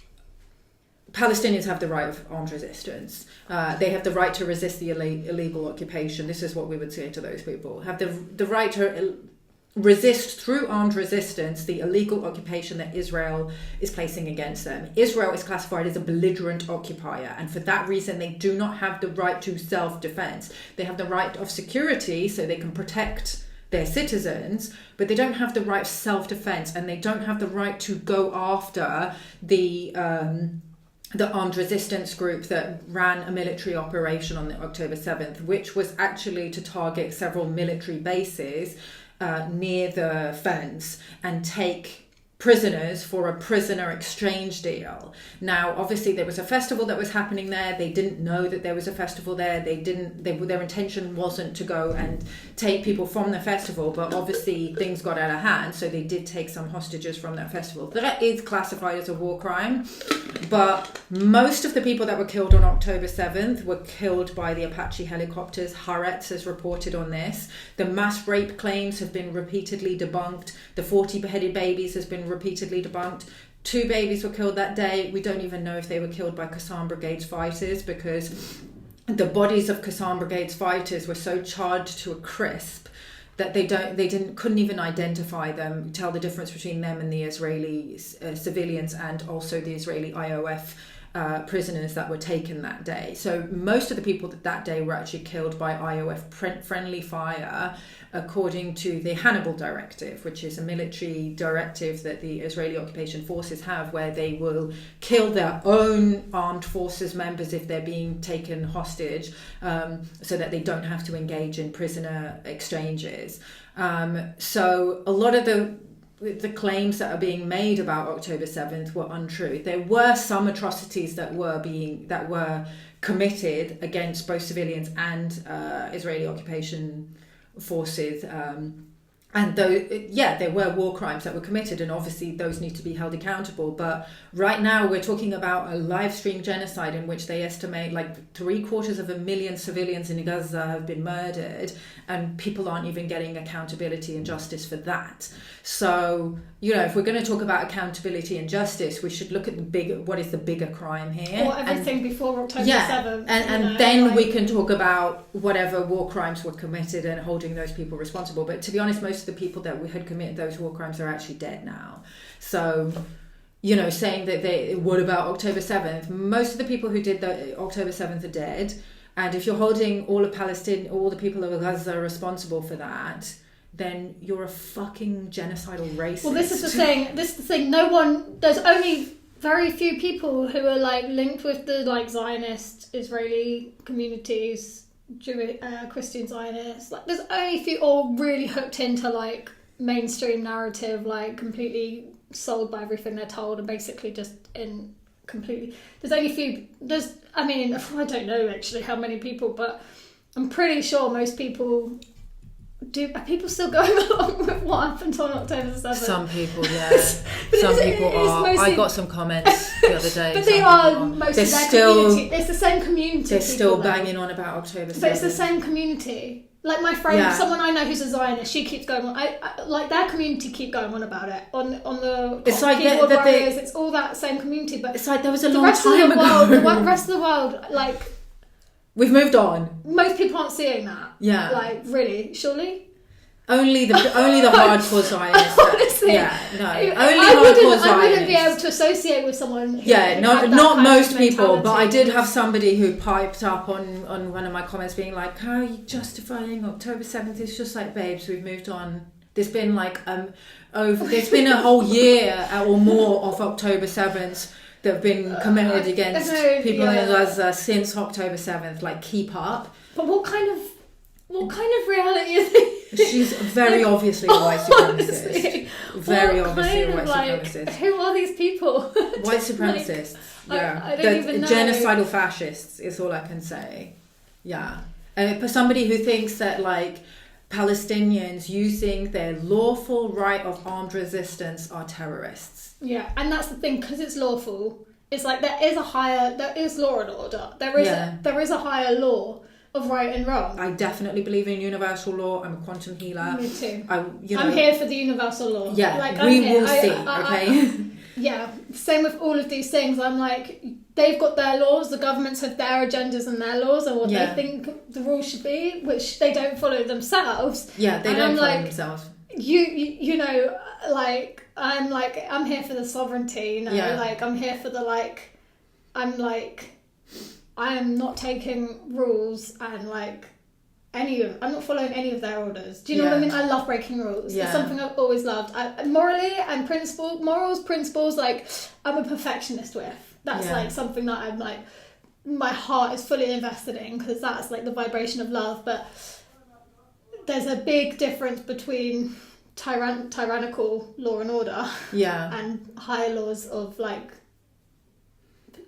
Palestinians have the right of armed resistance. They have the right to resist the illegal occupation. This is what we would say to those people. Have the right to resist through armed resistance the illegal occupation that Israel is placing against them. Israel is classified as a belligerent occupier, and for that reason they do not have the right to self-defense. They have the right of security so they can protect their citizens, but they don't have the right of self-defense, and they don't have the right to go after the armed resistance group that ran a military operation on October 7th, which was actually to target several military bases near the fence and take prisoners for a prisoner exchange deal. Now, obviously, there was a festival that was happening there. They didn't know that there was a festival there. Their intention wasn't to go and take people from the festival, but obviously things got out of hand, so they did take some hostages from that festival. That is classified as a war crime, but most of the people that were killed on October 7th were killed by the Apache helicopters. Haaretz has reported on this. The mass rape claims have been repeatedly debunked. The 40 beheaded babies has been repeatedly debunked. 2 babies were killed that day. We don't even know if they were killed by Qassam Brigade's fighters, because the bodies of Qassam Brigade's fighters were so charred to a crisp that couldn't even identify them, tell the difference between them and the Israeli civilians, and also the Israeli IOF prisoners that were taken that day. So most of the people that day were actually killed by IOF friendly fire, according to the Hannibal Directive, which is a military directive that the Israeli occupation forces have, where they will kill their own armed forces members if they're being taken hostage, so that they don't have to engage in prisoner exchanges. So a lot of the claims that are being made about October 7th were untrue. There were some atrocities that were committed against both civilians and Israeli occupation forces, and there were war crimes that were committed, and obviously those need to be held accountable. But right now we're talking about a live stream genocide in which they estimate like 750,000 civilians in Gaza have been murdered, and people aren't even getting accountability and justice for that. So, if we're going to talk about accountability and justice, we should look at what is the bigger crime here. Or everything before October 7th. And then we can talk about whatever war crimes were committed and holding those people responsible. But to be honest, most of the people that we had committed those war crimes are actually dead now. So, saying that what about October 7th? Most of the people who did the October 7th are dead. And if you're holding all the people of Gaza responsible for that, then you're a fucking genocidal racist. Well, this is the thing. There's only very few people who are like linked with the like Zionist Israeli communities, Jewish, Christian Zionists. Like, there's only a few all really hooked into like mainstream narrative, like completely sold by everything they're told, and basically just in completely. There's only a few. I don't know actually how many people, but I'm pretty sure most people. Are people still going along with what happened on October 7th? Some people, yeah. Some people are. Mostly, I got some comments the other day. But they are mostly their community. It's the same community. They're still banging on about October 7th. But it's the same community. Like my friend, someone I know who's a Zionist, she keeps going on. I like their community keep going on about it on the. It's like keyboard warriors. It's all that same community, but it's like there was a long time ago. The rest of the world, like. We've moved on. Most people aren't seeing that. Yeah. Like, really? Surely? Only the hardcore Zionists. Honestly. Yeah, no. Hardcore Zionists. I wouldn't be able to associate with someone who not most people, but I did have somebody who piped up on one of my comments being like, how are you justifying October 7th? It's just like, babes, we've moved on. There's been like, there's been a whole year or more of October 7th that have been committed against people in Gaza since October 7th. Like, keep up. But what kind of reality is it? She's very obviously a white supremacist. Very obviously a white supremacist. Who are these people? White supremacists. I don't even know. Genocidal fascists is all I can say. Yeah. For somebody who thinks that like Palestinians using their lawful right of armed resistance are terrorists. Yeah, and that's the thing, because it's lawful. It's like there is law and order. There is a higher law of right and wrong. I definitely believe in universal law. I'm a quantum healer. Me too. I'm here for the universal law. Yeah, we will see. Okay. Yeah, same with all of these things. I'm like, they've got their laws. The governments have their agendas and their laws and what they think the rules should be, which they don't follow themselves. Yeah, they don't follow themselves. You know, like I'm here for the sovereignty. You know, like I'm here for the like. I am not taking rules and like I'm not following any of their orders. Do you know what I mean? I love breaking rules. It's something I've always loved. Morally and principles, like I'm a perfectionist with. That's like something that I'm like, my heart is fully invested in, because that's like the vibration of love. But there's a big difference between tyrannical law and order and higher laws of like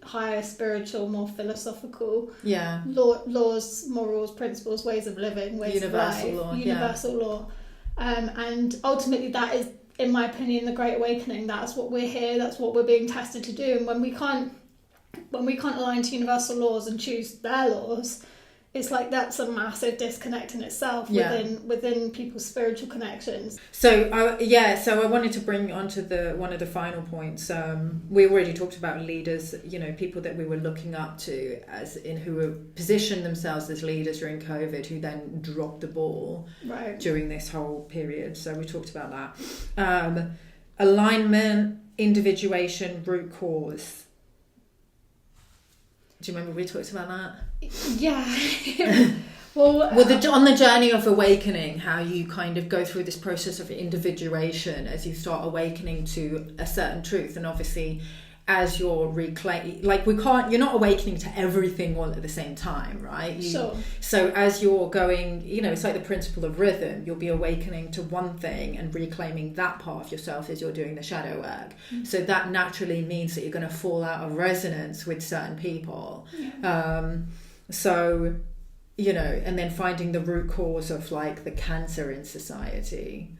higher spiritual, more philosophical laws, morals, principles, ways of living, ways universal of life, law, universal law. And ultimately that is, in my opinion, the Great Awakening. That's what we're here, that's what we're being tested to do. And when we can't align to universal laws and choose their laws, it's like that's a massive disconnect in itself within people's spiritual connections. So I wanted to bring onto one of the final points. We already talked about leaders, people that we were looking up to who were positioned themselves as leaders during COVID, who then dropped the ball during this whole period. So we talked about that. Alignment, individuation, root cause. Do you remember we talked about that? Yeah. Well, on the journey of awakening, how you kind of go through this process of individuation as you start awakening to a certain truth, and obviously as you're you're not awakening to everything all at the same time, right? Sure. So as you're going, it's like the principle of rhythm. You'll be awakening to one thing and reclaiming that part of yourself as you're doing the shadow work. Mm-hmm. So that naturally means that you're going to fall out of resonance with certain people. Yeah. And then finding the root cause of like the cancer in society.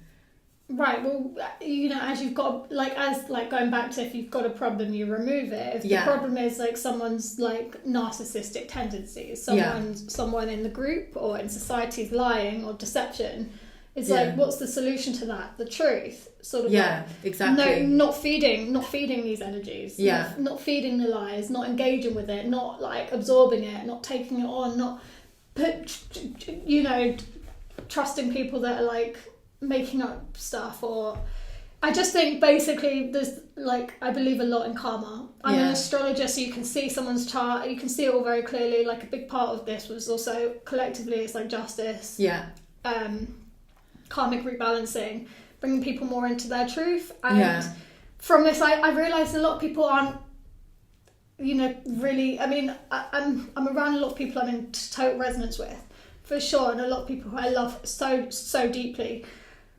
Right, well, as you've got, going back to, if you've got a problem, you remove it. If the problem is, like, someone's, like, narcissistic tendencies, someone in the group or in society's lying or deception, it's like, what's the solution to that? The truth, sort of. Yeah, exactly. No, not feeding these energies. Yeah. Not feeding the lies, not engaging with it, not, like, absorbing it, not taking it on, not, trusting people that are, like, making up stuff. Or I just think basically there's, like, I believe a lot in karma. I'm an astrologer, so you can see someone's chart, you can see it all very clearly. Like, a big part of this was also collectively, it's like justice, karmic rebalancing, bringing people more into their truth. And from this, I realised a lot of people aren't, really, I mean, I'm around a lot of people I'm in total resonance with, for sure, and a lot of people who I love so deeply.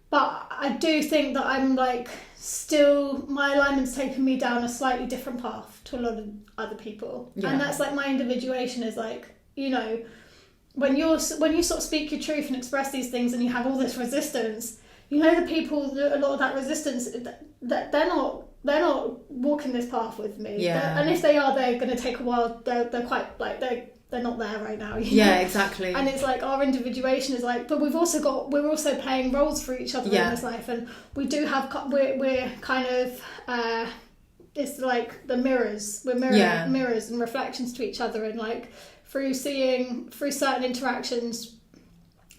But I do think that I'm, like, still, my alignment's taken me down a slightly different path to a lot of other people. Yeah. And that's, like, my individuation is, like, when you sort of speak your truth and express these things and you have all this resistance, the people, a lot of that resistance, that they're not walking this path with me. Yeah. And if they are, they're going to take a while. They're quite, like, they're not there right now. Yeah, exactly. And it's like our individuation is like, but we're also playing roles for each other in this life, and we do have, we're kind of, it's like the mirrors. We're mirrors and reflections to each other, and like through certain interactions,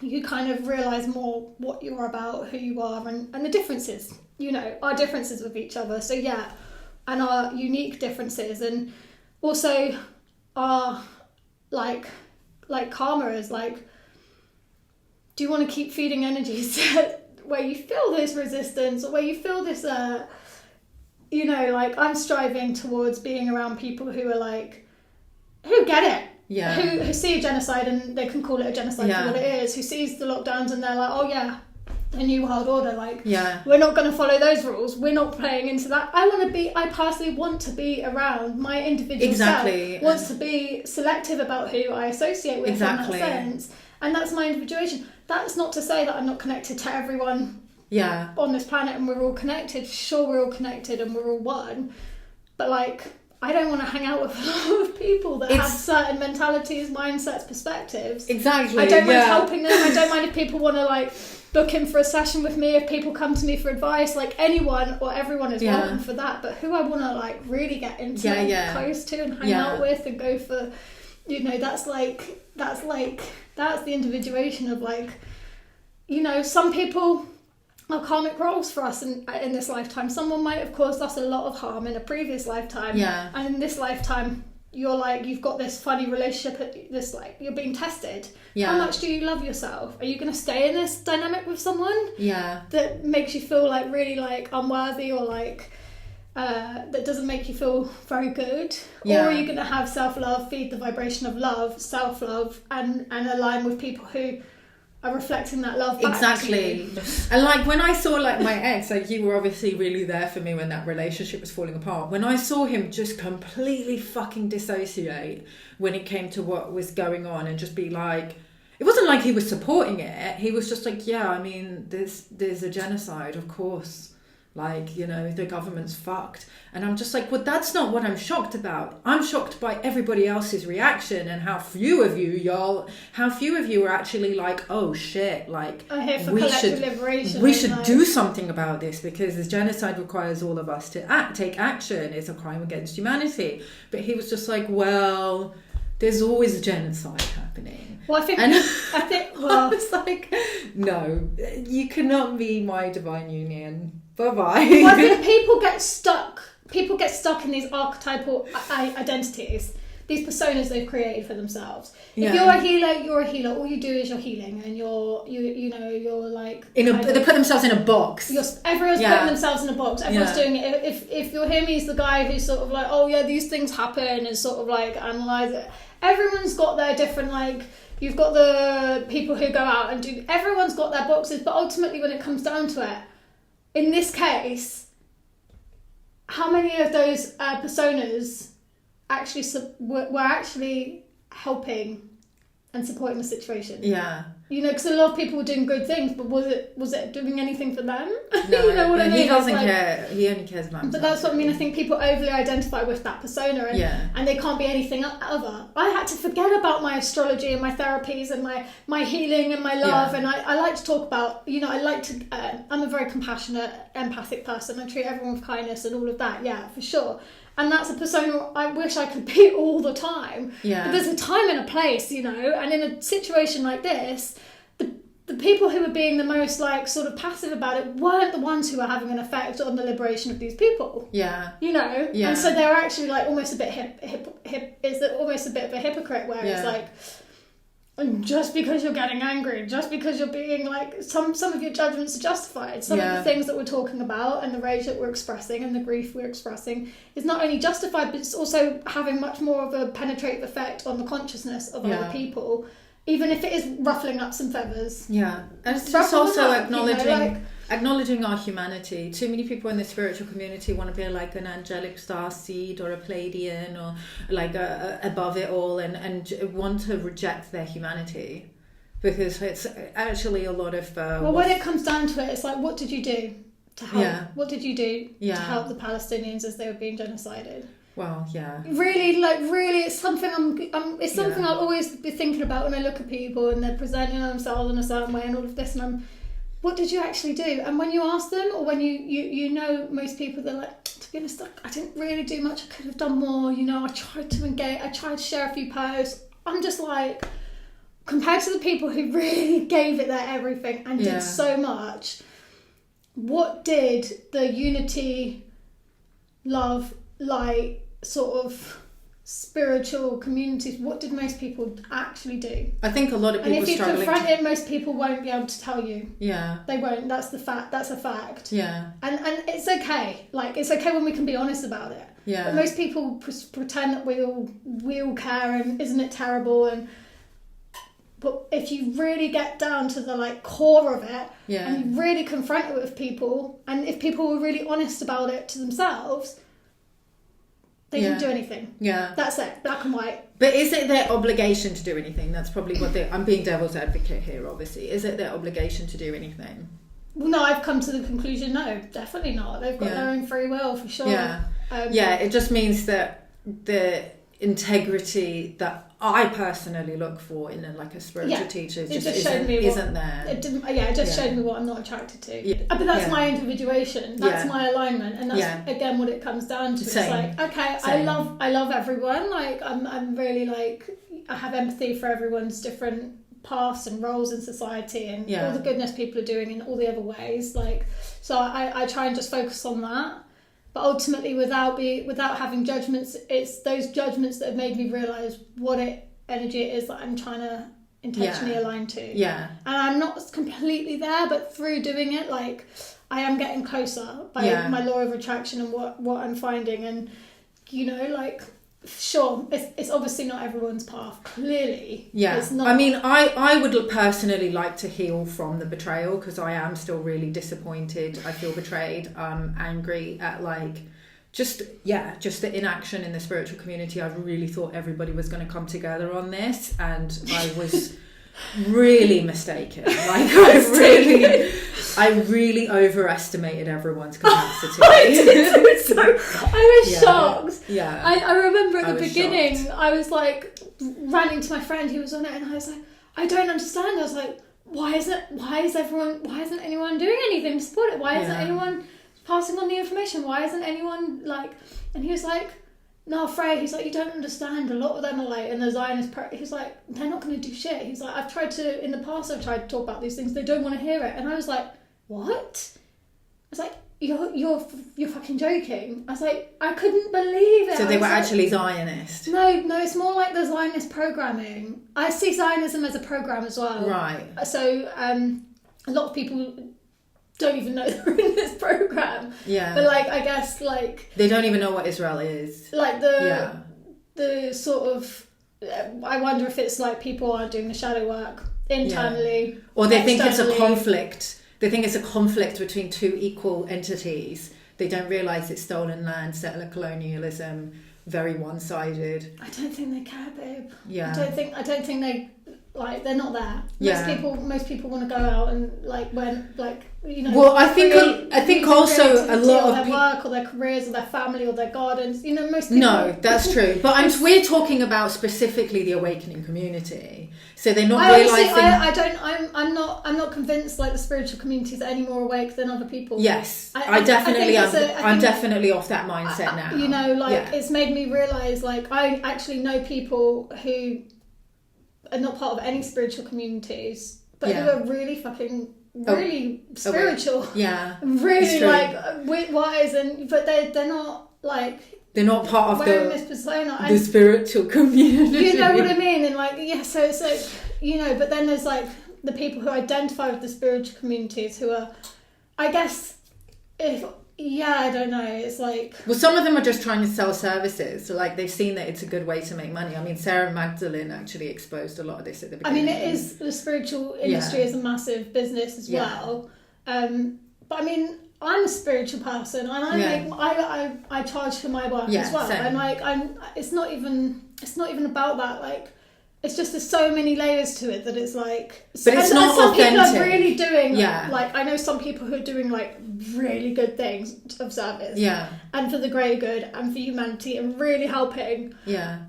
you kind of realise more what you're about, who you are, and the differences. Our differences with each other. So and our unique differences, and also our like karma is like, do you want to keep feeding energies where you feel this resistance, or where you feel this like, I'm striving towards being around people who are like, who get it, who see a genocide and they can call it a genocide for what it is, who sees the lockdowns and they're like, oh yeah, the new world order, like, we're not going to follow those rules, we're not playing into that. I personally want to be around my individual self, wants to be selective about who I associate with in that sense, and that's my individuation. That's not to say that I'm not connected to everyone on this planet, and we're all connected. Sure, we're all connected and we're all one, but like, I don't want to hang out with a lot of people that have certain mentalities, mindsets, perspectives. Exactly. I don't mind helping them. I don't mind if people want to, like, book in for a session with me, if people come to me for advice. Like, anyone or everyone is welcome for that. But who I want to, like, really get into close to and hang out with and go for, that's the individuation of, like, some people are karmic roles for us in this lifetime. Someone might have caused us a lot of harm in a previous lifetime. Yeah. And in this lifetime, you're like, you've got this funny relationship, this, like, you're being tested. Yeah. How much do you love yourself? Are you going to stay in this dynamic with someone that makes you feel, like, really, like, unworthy, or, like, that doesn't make you feel very good? Yeah. Or are you going to have self-love, feed the vibration of love, self-love, and align with people who are reflecting that love back exactly to you? And like, when I saw, like, my ex, like, you were obviously really there for me when that relationship was falling apart. When I saw him just completely fucking dissociate when it came to what was going on, and just be like, it wasn't like he was supporting it, he was just like, yeah, I mean, there's a genocide, of course, like, the government's fucked. And I'm just like, well, that's not what I'm shocked about. I'm shocked by everybody else's reaction, and how few of you are actually like, oh shit, like, I'm here for collective liberation. We should do something about this, because this genocide requires all of us to take action. It's a crime against humanity. But he was just like, well, there's always a genocide happening. Well, I was like, no, you cannot be my divine union. Bye-bye. Well, I think people get stuck in these archetypal identities, these personas they've created for themselves. If you're a healer, you're a healer. All you do is you're healing, and you're like they put themselves in a box. Everyone's putting themselves in a box. Everyone's doing it. If you'll hear me as the guy who's sort of like, oh yeah, these things happen, and sort of like analyze it. Everyone's got their different, like, you've got the people who go out and do. Everyone's got their boxes, but ultimately, when it comes down to it, in this case, how many of those personas actually were actually helping and supporting the situation? Yeah. You know, because a lot of people were doing good things, but was it doing anything for them? No, you know what I mean? He doesn't care. He only cares about himself. But that's what I mean. I think people overly identify with that persona, and they can't be anything other. I had to forget about my astrology and my therapies and my healing and my love, and I like to talk about, you know, I like to, I'm a very compassionate, empathic person. I treat everyone with kindness and all of that, for sure. And that's a persona I wish I could be all the time. Yeah. But there's a time and a place, you know, and in a situation like this, the people who were being the most, like, sort of passive about it weren't the ones who were having an effect on the liberation of these people. Yeah. You know? Yeah. And so they were actually, like, almost a bit almost a bit of a hypocrite, where it's like, just because you're getting angry, just because you're being, like, some of your judgments are justified. Some of the things that we're talking about and the rage that we're expressing and the grief we're expressing is not only justified, but it's also having much more of a penetrative effect on the consciousness of other people, even if it is ruffling up some feathers. Yeah. And it's just also acknowledging our humanity. Too many people in the spiritual community want to be like an angelic star seed or a Pleiadian or like above it all, and want to reject their humanity, because it's actually a lot of when it comes down to it, it's like, what did you do to help? What did you do to help the Palestinians as they were being genocided? Well, really, it's something I'll always be thinking about when I look at people and they're presenting themselves in a certain way and all of this, and what did you actually do? And when you ask them, or when you know, most people, they're like, to be honest, I didn't really do much. I could have done more. You know, I tried to engage. I tried to share a few posts. I'm just like, compared to the people who really gave it their everything and did so much, what did the unity, love, light, sort of spiritual communities, what did most people actually do? I think a lot of people, and if you confront it, most people won't be able to tell you. Yeah, they won't. That's the fact. That's a fact. Yeah, and it's okay. Like, it's okay when we can be honest about it. Yeah, but most people pretend that we all care, and isn't it terrible? But if you really get down to the, like, core of it, and you really confront it with people, and if people were really honest about it to themselves, they didn't do anything. Yeah. That's it. Black and white. But is it their obligation to do anything? That's probably what I'm being devil's advocate here, obviously. Is it their obligation to do anything? Well, no, I've come to the conclusion, no, definitely not. They've got their own free will, for sure. Yeah. It just means that the integrity that I personally look for in a spiritual teacher isn't there. It just showed me what I'm not attracted to. Yeah. But that's my individuation. That's my alignment, and that's again what it comes down to. Same. It's like, okay, Same. I love everyone. Like, I'm really, like, I have empathy for everyone's different paths and roles in society, and all the goodness people are doing in all the other ways. Like, so I try and just focus on that. But ultimately, without having judgments, it's those judgments that have made me realise what energy it is that I'm trying to intentionally align to. Yeah. And I'm not completely there, but through doing it, like, I am getting closer by my law of attraction and what I'm finding. And, you know, like, sure, it's obviously not everyone's path, clearly. Yeah. It's not. I mean, I would personally like to heal from the betrayal, because I am still really disappointed. I feel betrayed, angry at, like, just the inaction in the spiritual community. I really thought everybody was going to come together on this, and I was really mistaken. Like, I really overestimated everyone's capacity. I was shocked. Yeah. I remember at the beginning, shocked. I was like ranting to my friend who was on it, and I was like, I don't understand. I was like, why isn't anyone doing anything to support it? Why isn't anyone passing on the information? Why isn't anyone, like? And he was like, no, Freya, he's like, you don't understand. A lot of them are like, in the Zionist, he's like, they're not going to do shit. He's like, in the past I've tried to talk about these things. They don't want to hear it. And I was like, what? was like, you're fucking joking. I was like, I couldn't believe it. So they were actually Zionist? No, it's more like the Zionist programming. I see Zionism as a program as well. Right. So a lot of people don't even know they're in this program. Yeah. But like, I guess like... They don't even know what Israel is. Like the sort of... I wonder if it's like people aren't doing the shadow work internally. Yeah. Or they think it's a conflict. They think it's a conflict between two equal entities. They don't realise it's stolen land, settler colonialism, very one-sided. I don't think they care, babe. Yeah. I don't think they, like, they're not there. Yeah. Most people want to go out and like when like, you know. Well, I think also a lot of their work or their careers or their family or their gardens. You know, most people. No, that's true. But we're talking about specifically the awakening community. So they're not realising. I'm not convinced like the spiritual communities are any more awake than other people. Yes, I'm definitely off that mindset now. You know, like it's made me realise like I actually know people who are not part of any spiritual communities, but who are really fucking spiritual. Yeah, really like wise, but they're not like. They're not part of this persona. the spiritual community. You know what I mean? And like, so you know, but then there's like the people who identify with the spiritual communities who are, I guess, I don't know. It's like... Well, some of them are just trying to sell services. So like they've seen that it's a good way to make money. I mean, Sarah Magdalene actually exposed a lot of this at the beginning. I mean, it is, the spiritual industry is a massive business as well. But I mean... I'm a spiritual person, and I charge for my work as well. Same. And like it's not even about that. Like it's just there's so many layers to it that it's like. But it's not some authentic. People are really doing like I know some people who are doing like really good things of service. Yeah. And for the greater good and for humanity and really helping. Yeah.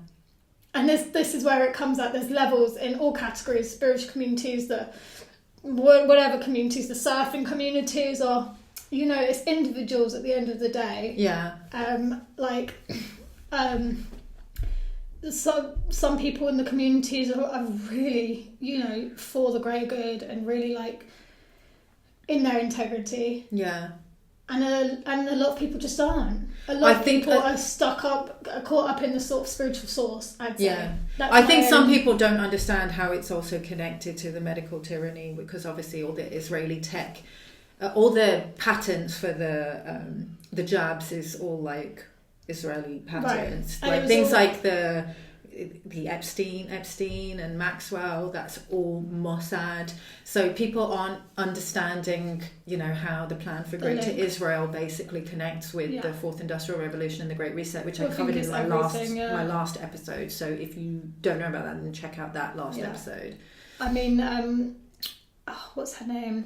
And this is where it comes out. There's levels in all categories: spiritual communities, the whatever communities, the surfing communities, or. You know, it's individuals at the end of the day. Yeah. Some people in the communities are really, you know, for the greater good and really like in their integrity. Yeah. And a lot of people just aren't. A lot of people are caught up in the sort of spiritual source, I'd say. Yeah. I think some people don't understand how it's also connected to the medical tyranny, because obviously all the Israeli tech, all the patents for the jabs is all like Israeli patents, like things like the Epstein and Maxwell. That's all Mossad. So people aren't understanding, you know, how the plan for Greater Israel basically connects with the Fourth Industrial Revolution and the Great Reset, which I covered in my last episode. So if you don't know about that, then check out that last episode. I mean, what's her name?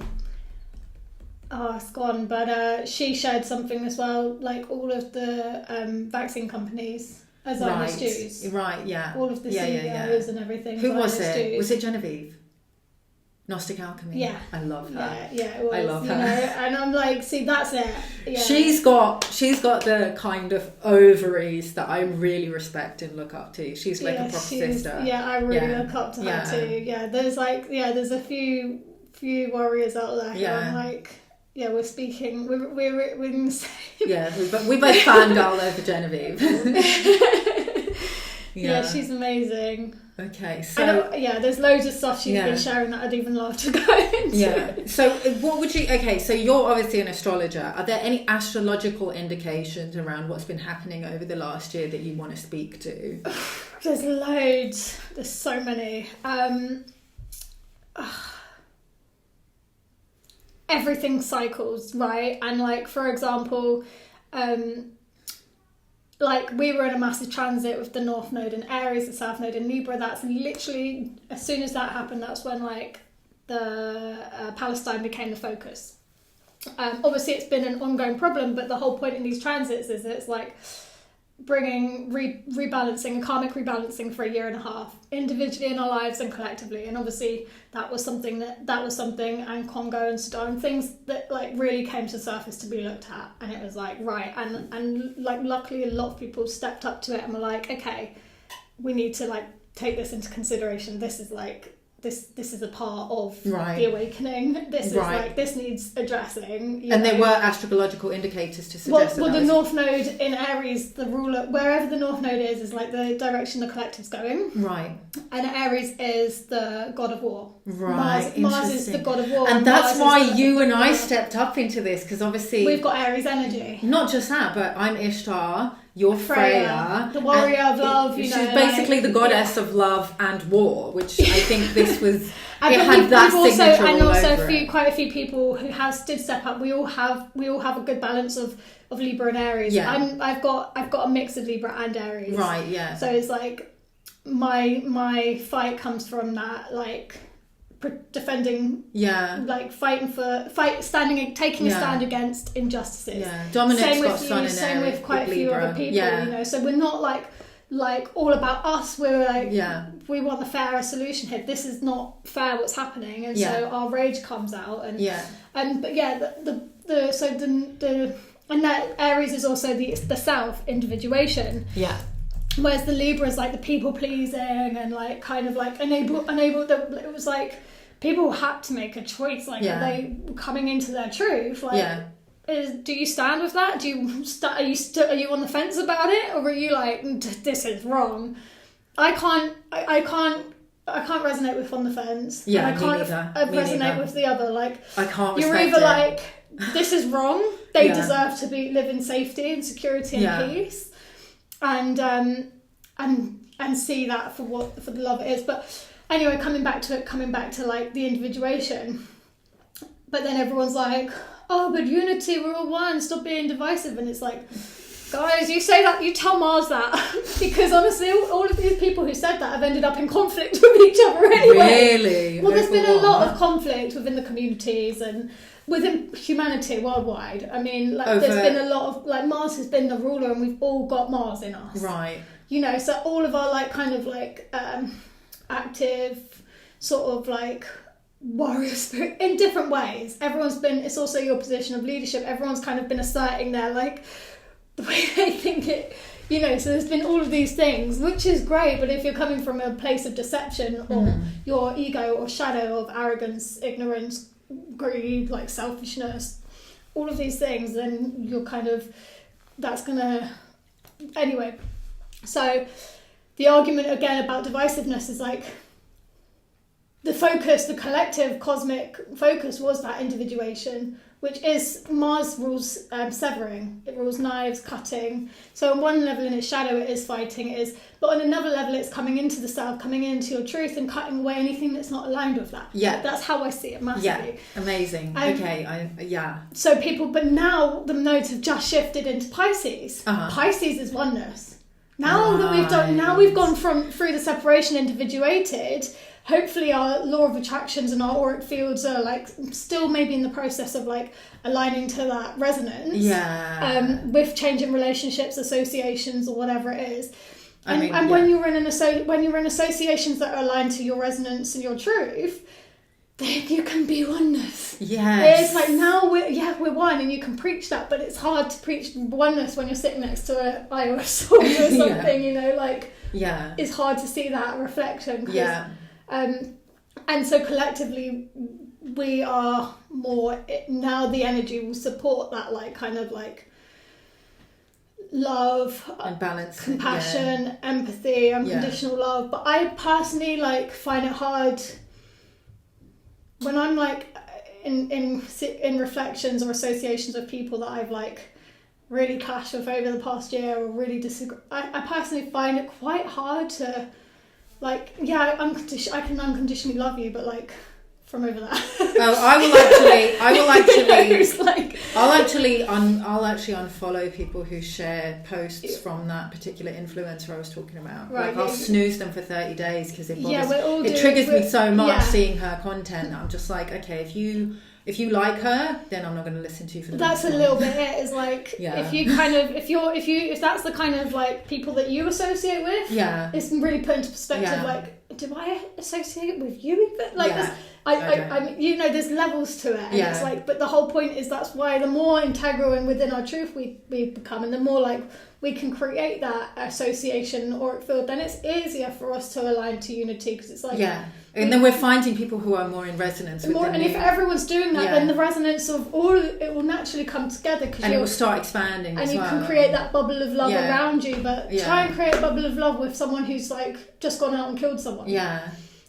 Oh, it's gone. But she shared something as well, like all of the vaccine companies are Zionist Jews. Right, yeah. All of the CEOs and everything. Who was it? Jews. Was it Genevieve? Gnostic Alchemy? Yeah. I love her. Yeah, it was. I love her. Know? And I'm like, see, that's it. Yeah. She's got the kind of ovaries that I really respect and look up to. She's like a proper sister. Yeah, I really look up to her too. Yeah, there's a few warriors out there who I'm like... Yeah, we're speaking. We're in the same. Yeah, we both fangirl over Genevieve. Yeah, she's amazing. Okay, so there's loads of stuff she's been sharing that I'd even love to go into. Yeah. So what would you? Okay, so you're obviously an astrologer. Are there any astrological indications around what's been happening over the last year that you want to speak to? There's loads. There's so many. Everything cycles, right? And like, for example, like we were in a massive transit with the North Node in Aries, the South Node in Libra. That's literally, as soon as that happened, that's when like the Palestine became the focus. Obviously it's been an ongoing problem, but the whole point in these transits is that it's like bringing rebalancing, karmic rebalancing for a year and a half, individually in our lives and collectively. And obviously that was something and Congo and Sudan, things that like really came to the surface to be looked at. And it was like, right, and like luckily a lot of people stepped up to it and were like, okay, we need to like take this into consideration. This this is a part of right. the awakening. This is right. like, this needs addressing. And there were astrological indicators to suggest well, the North Node in Aries, the ruler, wherever the North Node is like the direction the collective's going. Right. And Aries is the god of war. Right. Mars is the god of war. And that's Mars why you and I stepped up into this, because obviously we've got Aries energy. Not just that, but I'm Ishtar. You're Freya, the warrior of love. She's basically the goddess of love and war, which I think this was. It had that signature and all also over quite a few people who did step up. We all have a good balance of Libra and Aries. Yeah. I've got a mix of Libra and Aries. Right. Yeah. So it's like my fight comes from that, like defending, like taking a stand against injustices. Yeah, Dominic's got sun in there. Same with quite a few other people, so we're not like all about us. We're like, we want the fairer solution here. This is not fair what's happening, and so our rage comes out, and and that Aries is also the self individuation. Yeah. Whereas the Libra is like the people pleasing and like kind of like unable. It was like people had to make a choice. Like, are they coming into their truth? Like, do you stand with that? Are you on the fence about it, or are you like, this is wrong? I can't resonate with on the fence. Yeah, and I can't resonate with the other. Like, I can't. You're either like, this is wrong. They deserve to live in safety and security and peace. And see that for the love it is. But anyway, coming back to like the individuation, but then everyone's like, oh, but unity, we're all one, stop being divisive. And it's like, guys, you say that, you tell Mars that, because honestly all of these people who said that have ended up in conflict with each other anyway. Really? Well, there's been a lot of conflict within the communities and within humanity worldwide. I mean, like, there's been a lot of, like, Mars has been the ruler and we've all got Mars in us. Right. So all of our, like, kind of, like, active, sort of, like, warrior spirit in different ways. It's also your position of leadership. Everyone's kind of been asserting their, like, the way they think it, so there's been all of these things, which is great, but if you're coming from a place of deception or your ego or shadow of arrogance, ignorance, greed, like selfishness, all of these things, then you're kind of, that's gonna, anyway. So the argument again about divisiveness is like, the collective cosmic focus was that individuation, which is Mars rules severing. It rules knives, cutting. So on one level in its shadow it is fighting, but on another level it's coming into the self, coming into your truth and cutting away anything that's not aligned with that. Yeah. That's how I see it massively. Yeah, amazing. Okay, So but now the nodes have just shifted into Pisces. Pisces is oneness. Now we've gone through the separation, individuated. Hopefully our law of attractions and our auric fields are like still maybe in the process of like aligning to that resonance. Yeah. With changing relationships, associations, or whatever it is. When you're in associations that are aligned to your resonance and your truth, then you can be oneness. Yes. It's like now we're one, and you can preach that, but it's hard to preach oneness when you're sitting next to an Iowa sword or something. It's hard to see that reflection. And so collectively we are more, now the energy will support that, like, kind of like love and balance, compassion, empathy, unconditional love. But I personally like find it hard when I'm like in reflections or associations with people that I've like really clashed with over the past year or really disagree. I personally find it quite hard to like, I can unconditionally love you, but like from over there. I'll actually unfollow people who share posts from that particular influencer I was talking about. Right, I'll snooze them for 30 days because it triggers me so much seeing her content. I'm just like, okay, if you like her, then I'm not going to listen to you for the That's a little bit it. Is like, if that's the kind of like people that you associate with, it's really put into perspective. Like, do I associate with you? Like, I mean, you know, there's levels to it, and it's like, but the whole point is that's why the more integral and within our truth we become, and the more like we can create that association or field, then it's easier for us to align to unity, because it's like and then we're finding people who are more in resonance with and if everyone's doing that, then the resonance of all it will naturally come together, and it will start expanding, and you can create that bubble of love around you. But try and create a bubble of love with someone who's like just gone out and killed someone,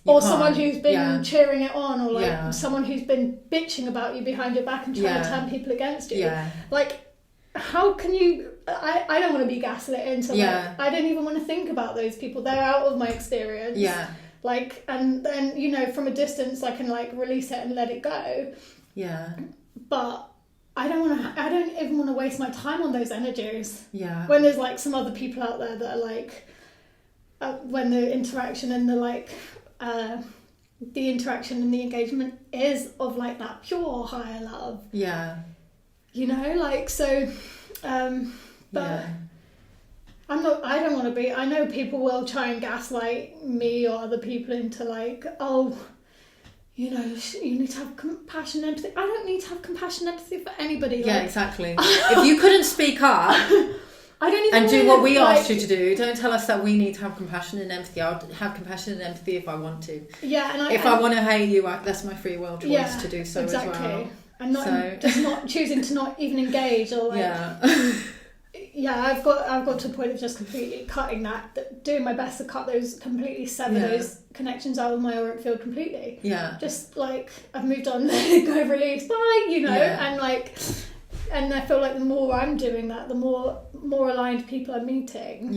or someone who's been cheering it on, or like someone who's been bitching about you behind your back and trying to turn people against you. Like, how can you? I don't want to be gaslit into like, I don't even want to think about those people. They're out of my experience. Like, and then, you know, from a distance I can like release it and let it go. But I don't even want to waste my time on those energies. When there's like some other people out there that are like, when the interaction and the like, the interaction and the engagement is of like that pure higher love. You know, like, so, but I don't want to be, I know people will try and gaslight me or other people into like, oh, you know, you need to have compassion and empathy. I don't need to have compassion and empathy for anybody. Like, exactly. If you couldn't speak up I don't even and do what we asked you to do, don't tell us that we need to have compassion and empathy. I'll have compassion and empathy if I want to. And if I want to hate you, that's my free will choice to do so as well. And just not choosing to not even engage, or like I've got to a point of just completely cutting that, doing my best to cut those, completely sever those connections out of my auric field completely. Just like, I've moved on, go, release, bye, you know. And like, and I feel like the more I'm doing that, the more aligned people I'm meeting.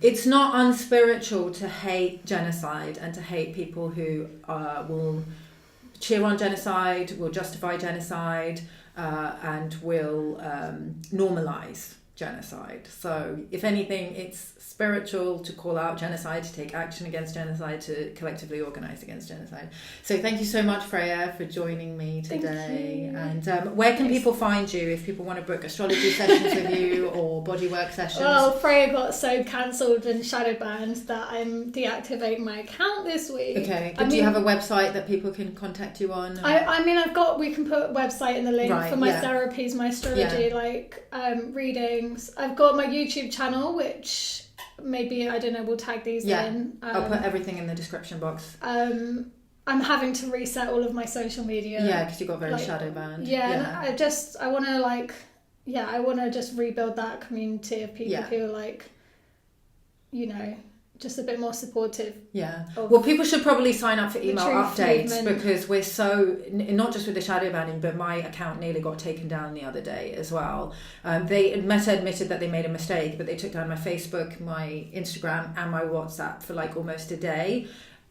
It's not unspiritual to hate genocide and to hate people who will cheer on genocide, will justify genocide, and will normalise genocide. So if anything, it's spiritual to call out genocide, to take action against genocide, to collectively organise against genocide. So thank you so much, Freya, for joining me today. And where can people find you if people want to book astrology sessions with you or bodywork sessions? Well, Freya got so cancelled and shadow banned that I'm deactivating my account this week. Okay, but do you have a website that people can contact you on? I mean, we can put a website in the link for my therapies, my astrology, like readings. I've got my YouTube channel, which maybe, I don't know, we'll tag these in. I'll put everything in the description box. I'm having to reset all of my social media. Because you got very shadow banned. And I want to like, I want to just rebuild that community of people who are like, you know, just a bit more supportive. Well, people should probably sign up for email updates because we're so, not just with the shadow banning, but my account nearly got taken down the other day as well. Meta admitted that they made a mistake, but they took down my Facebook, my Instagram and my WhatsApp for like almost a day.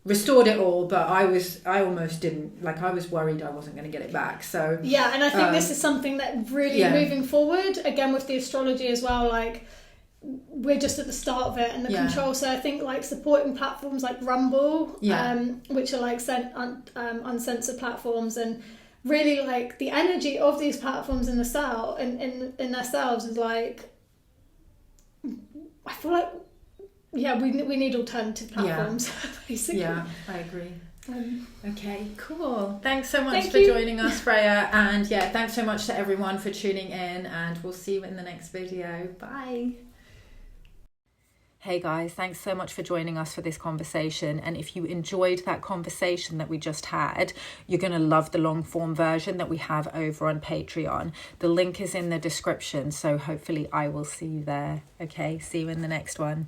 Restored it all, but I almost didn't, like, I was worried I wasn't going to get it back. So and I think this is something that really moving forward, again with the astrology as well, like, we're just at the start of it and the control. So I think like supporting platforms like Rumble, which are like uncensored platforms, and really like the energy of these platforms in themselves is like, I feel like we need alternative platforms. Basically. I agree. Okay, cool. Thanks so much for joining us, Freya, and thanks so much to everyone for tuning in, and we'll see you in the next video. Bye. Hey guys, thanks so much for joining us for this conversation. And if you enjoyed that conversation that we just had, you're going to love the long form version that we have over on Patreon. The link is in the description, so hopefully I will see you there. Okay, see you in the next one.